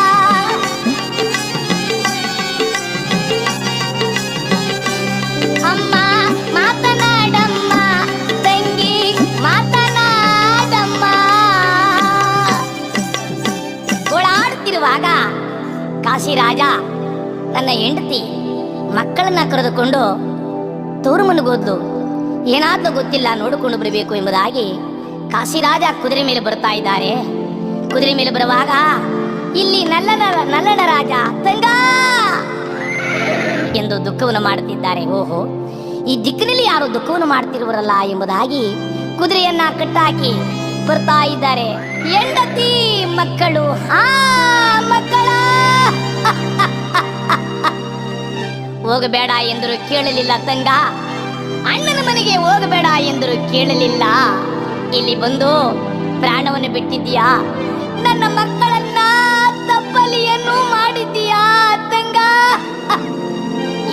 ಅಮ್ಮ ಮಾತನಾಡಮ್ಮ ತಂಗಿ ಮಾತನಾಡಮ್ಮ. ಓಡಾಡ್ತಿರುವಾಗ ಕಾಶಿರಾಜ ನನ್ನ ಹೆಂಡತಿ ಮಕ್ಕಳನ್ನ ಕರೆದುಕೊಂಡು ತವರು ಮನೆಗೋದ್ಲು. ಏನಾದ್ರೂ ಗೊತ್ತಿಲ್ಲ, ನೋಡಿಕೊಂಡು ಬರಬೇಕು ಎಂಬುದಾಗಿ ಕಾಶಿರಾಜ ಕುದುರೆ ಮೇಲೆ ಬರ್ತಾ ಇದ್ದಾರೆ. ಕುದುರೆ ಮೇಲೆ ಬರುವಾಗ ಇಲ್ಲಿ ನಲ್ಲನ ರಾಜ ತಂಗ ಎಂದು ದುಃಖವನ್ನು ಮಾಡುತ್ತಿದ್ದಾರೆ. ಓಹೋ, ಈ ದಿಕ್ಕಿನಲ್ಲಿ ಯಾರು ದುಃಖವನ್ನು ಮಾಡ್ತಿರುವರಲ್ಲ ಎಂಬುದಾಗಿ ಕುದುರೆಯನ್ನ ಕಟ್ಟಾಕಿ ಬರ್ತಾ ಇದ್ದಾರೆ. ಹೆಂಡತಿ ಮಕ್ಕಳು ಮಕ್ಕಳ ಹೋಗಬೇಡ ಎಂದರು ಕೇಳಲಿಲ್ಲ ತಂಗ. ಅಣ್ಣನ ಮನೆಗೆ ಹೋಗಬೇಡ ಎಂದರು ಕೇಳಲಿಲ್ಲ. ಇಲ್ಲಿ ಬಂದು ಪ್ರಾಣವನ್ನು ಬಿಟ್ಟಿದ್ದೀಯಾ, ನನ್ನ ಮಕ್ಕಳನ್ನ ತಪ್ಪಲಿಯನ್ನು ಮಾಡಿದ್ದೀಯಾ ತಂಗ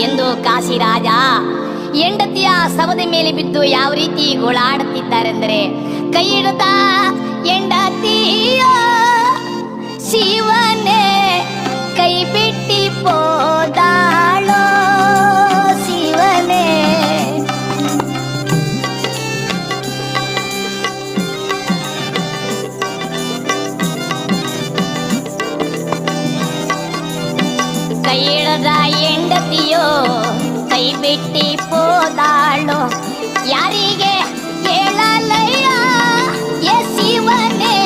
ಎಂದು ಕಾಶಿರಾಜ ಹೆಂಡತಿಯ ಶವದ ಮೇಲೆ ಬಿದ್ದು ಯಾವ ರೀತಿ ಗೋಳಾಡುತ್ತಿದ್ದಾರೆಂದರೆ, ಕೈ ಹಿಡಿದ ಹೆಂಡತಿಯ ಶಿವನೇ ಕೈ ಬಿಟ್ಟಿ ಪೋದಾಳೋ ಶಿವನೇ. ಕೈ ಹಿಡಿದ ಹೆಂಡತಿಯೋ ಕೈ ಬಿಟ್ಟಿ ಪೋದಾಳೋ, ಯಾರಿಗೆ ಹೇಳಲಯ್ಯ ಎ ಶಿವನೇ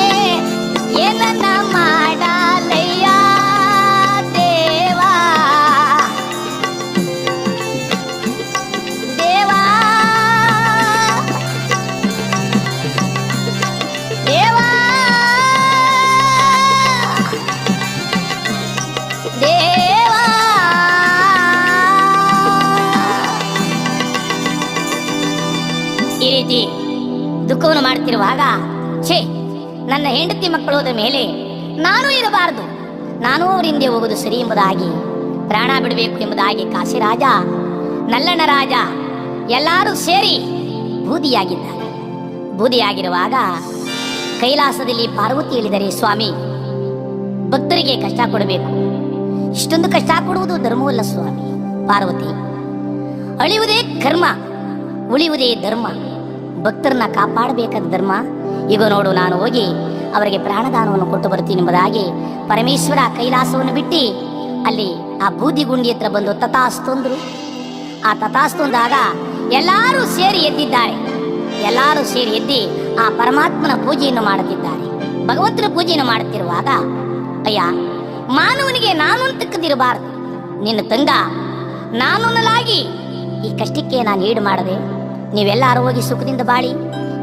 ಏನನ್ನ ಮಾಡಲಯ್ಯ ದೇವಾ ದೇವಾ ದೇವಾ ದೇವಾ. ಈ ರೀತಿ ದುಃಖವನ್ನು ಮಾಡ್ತಿರುವಾಗ, ಛೇ ನನ್ನ ಹೆಂಡತಿ ಮಕ್ಕಳು ಹೋದ ಮೇಲೆ ನಾನು ಇರಬಾರದು, ನಾನು ಅವರ ಹಿಂದೆ ಹೋಗುವುದು ಸರಿ ಎಂಬುದಾಗಿ ಪ್ರಾಣ ಬಿಡಬೇಕು ಎಂಬುದಾಗಿ ಕಾಶಿರಾಜ ನಲ್ಲನ ರಾಜ ಎಲ್ಲರೂ ಸೇರಿ ಬೂದಿಯಾಗಿದ್ದಾರೆ. ಬೂದಿಯಾಗಿರುವಾಗ ಕೈಲಾಸದಲ್ಲಿ ಪಾರ್ವತಿ ಹೇಳಿದರೆ, ಸ್ವಾಮಿ, ಭಕ್ತರಿಗೆ ಕಷ್ಟ ಕೊಡಬೇಕು, ಇಷ್ಟೊಂದು ಕಷ್ಟ ಕೊಡುವುದು ಧರ್ಮವಲ್ಲ ಸ್ವಾಮಿ. ಪಾರ್ವತಿ, ಅಳಿಯುವುದೇ ಕರ್ಮ, ಉಳಿಯುವುದೇ ಧರ್ಮ, ಭಕ್ತರನ್ನ ಕಾಪಾಡಬೇಕಾದ ಧರ್ಮ. ಈಗ ನೋಡು, ನಾನು ಹೋಗಿ ಅವರಿಗೆ ಪ್ರಾಣದಾನವನ್ನು ಕೊಟ್ಟು ಬರ್ತೀನಿ ಎಂಬುದಾಗಿ ಪರಮೇಶ್ವರ ಕೈಲಾಸವನ್ನು ಬಿಟ್ಟು ಅಲ್ಲಿ ಆ ಬೂದಿ ಗುಂಡಿ ಹತ್ರ ಬಂದು ತಥಾಸ್ತು ಅಂದ್ರು. ಆ ತಥಾಸ್ತು ಅಂದಾಗ ಎಲ್ಲರೂ ಸೇರಿ ಎದ್ದಿದ್ದಾರೆ. ಎಲ್ಲರೂ ಸೇರಿ ಎದ್ದಿ ಆ ಪರಮಾತ್ಮನ ಪೂಜೆಯನ್ನು ಮಾಡುತ್ತಿದ್ದಾರೆ. ಭಗವಂತನ ಪೂಜೆಯನ್ನು ಮಾಡುತ್ತಿರುವಾಗ, ಅಯ್ಯ, ಮಾನವನಿಗೆ ನಾನು ಅಂತಕ್ಕದಿರಬಾರದು, ನಿನ್ನ ತಂಗ ನಾನೊನ್ನಲಾಗಿ ಈ ಕಷ್ಟಕ್ಕೆ ನಾನು ಈಡು ಮಾಡದೆ, ನೀವೆಲ್ಲರೂ ಹೋಗಿ ಸುಖದಿಂದ ಬಾಳಿ,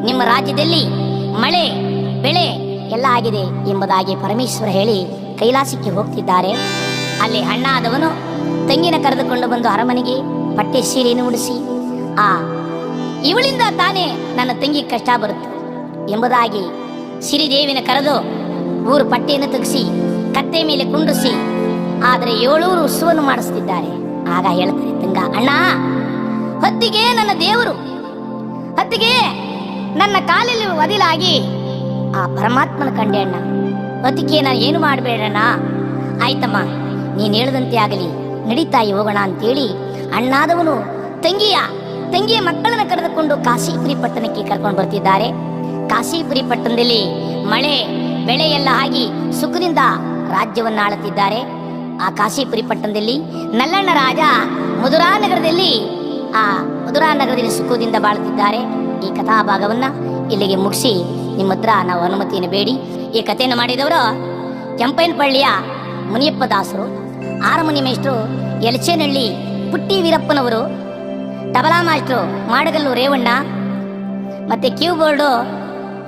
ನಿಮ್ಮ ರಾಜ್ಯದಲ್ಲಿ ಮಳೆ ಬೆಳೆ ಎಲ್ಲ ಆಗಿದೆ ಎಂಬುದಾಗಿ ಪರಮೇಶ್ವರ ಹೇಳಿ ಕೈಲಾಸಕ್ಕೆ ಹೋಗ್ತಿದ್ದಾರೆ. ಅಲ್ಲಿ ಅಣ್ಣಾದವನು ತಂಗಿನ ಕರೆದುಕೊಂಡು ಬಂದು ಅರಮನೆಗೆ ಪಟ್ಟೆ ಸೀರೆಯನ್ನು ಉಡಿಸಿ, ಇವಳಿಂದ ತಾನೇ ನನ್ನ ತಂಗಿ ಕಷ್ಟ ಬರುತ್ತೆ ಎಂಬುದಾಗಿ ಸಿರಿದೇವಿನ ಕರೆದು ಊರು ಪಟ್ಟೆಯನ್ನು ತೆಗೆಸಿ ಕತ್ತೆ ಮೇಲೆ ಕುಂಡ್ರಿಸಿ ಆದರೆ 7 ಉತ್ಸವವನ್ನು ಮಾಡಿಸ್ತಿದ್ದಾರೆ. ಆಗ ಹೇಳ್ತಾರೆ ತಂಗ, ಅಣ್ಣ, ಹೊತ್ತಿಗೆ ನನ್ನ ದೇವರು, ಹೊತ್ತಿಗೆ ನನ್ನ ಕಾಲಲ್ಲಿ ಒದಿಲಾಗಿ ಆ ಪರಮಾತ್ಮನ ಕಂಡೆ ಅಣ್ಣ, ಹೊತ್ತಿಗೆ ನಾನು ಏನು ಮಾಡಬೇಡಣ್ಣ. ಆಯ್ತಮ್ಮ, ನೀನು ಹೇಳದಂತೆ ಆಗಲಿ, ನಡೀತಾಯಿ ಹೋಗೋಣ ಅಂತೇಳಿ ಅಣ್ಣಾದವನು ತಂಗಿಯ ಮಕ್ಕಳನ್ನ ಕರೆದುಕೊಂಡು ಕಾಶೀಪುರಿ ಪಟ್ಟಣಕ್ಕೆ ಕರ್ಕೊಂಡು ಬರ್ತಿದ್ದಾರೆ. ಕಾಶೀಪುರಿ ಪಟ್ಟಣದಲ್ಲಿ ಮಳೆ ಬೆಳೆ ಎಲ್ಲ ಆಗಿ ಸುಖದಿಂದ ರಾಜ್ಯವನ್ನು ಆಳುತ್ತಿದ್ದಾರೆ. ಆ ಕಾಶೀಪುರಿ ಪಟ್ಟಣದಲ್ಲಿ ನಲ್ಲಣ್ಣ ರಾಜ ಮಧುರಾ ನಗರದಲ್ಲಿ ಸುಖದಿಂದ ಬಾಳುತ್ತಿದ್ದಾರೆ. ಈ ಕಥಾಭಾಗವನ್ನ ಇಲ್ಲಿಗೆ ಮುಗಿಸಿ ನಿಮ್ಮ ಹತ್ರ ನಾವು ಅನುಮತಿಯನ್ನು ಬೇಡಿ ಈ ಕಥೆಯನ್ನು ಮಾಡಿದವರು ಕೆಂಪೈನಪಳ್ಳಿಯ ಮುನಿಯಪ್ಪ ದಾಸರು, ಆರಮನಿ ಮೇಷ್ಟ್ರು ಯಲಚೇನಹಳ್ಳಿ ಪುಟ್ಟಿ ವೀರಪ್ಪನವರು, ತಬಲಾ ಮಾಸ್ಟ್ರು ಮಾಡಗಲ್ಲು ರೇವಣ್ಣ, ಮತ್ತೆ ಕೀಬೋರ್ಡು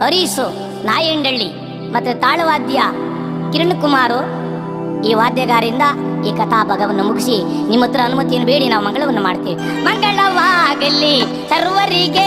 ಹರೀಸು ನಾಯಂಡಳ್ಳಿ, ಮತ್ತೆ ತಾಳವಾದ್ಯ ಕಿರಣ್ ಕುಮಾರು. ಈ ವಾದ್ಯಗಾರಿಂದ ಈ ಕಥಾಭಾಗವನ್ನು ಮುಗಿಸಿ ನಿಮ್ಮ ಹತ್ರ ಅನುಮತಿಯನ್ನು ಬೇಡಿ ನಾವು ಮಂಗಳವನ್ನು ಮಾಡ್ತೀವಿ. ಮಂಗಳವಾಗಲಿ ಸರ್ವರಿಗೆ.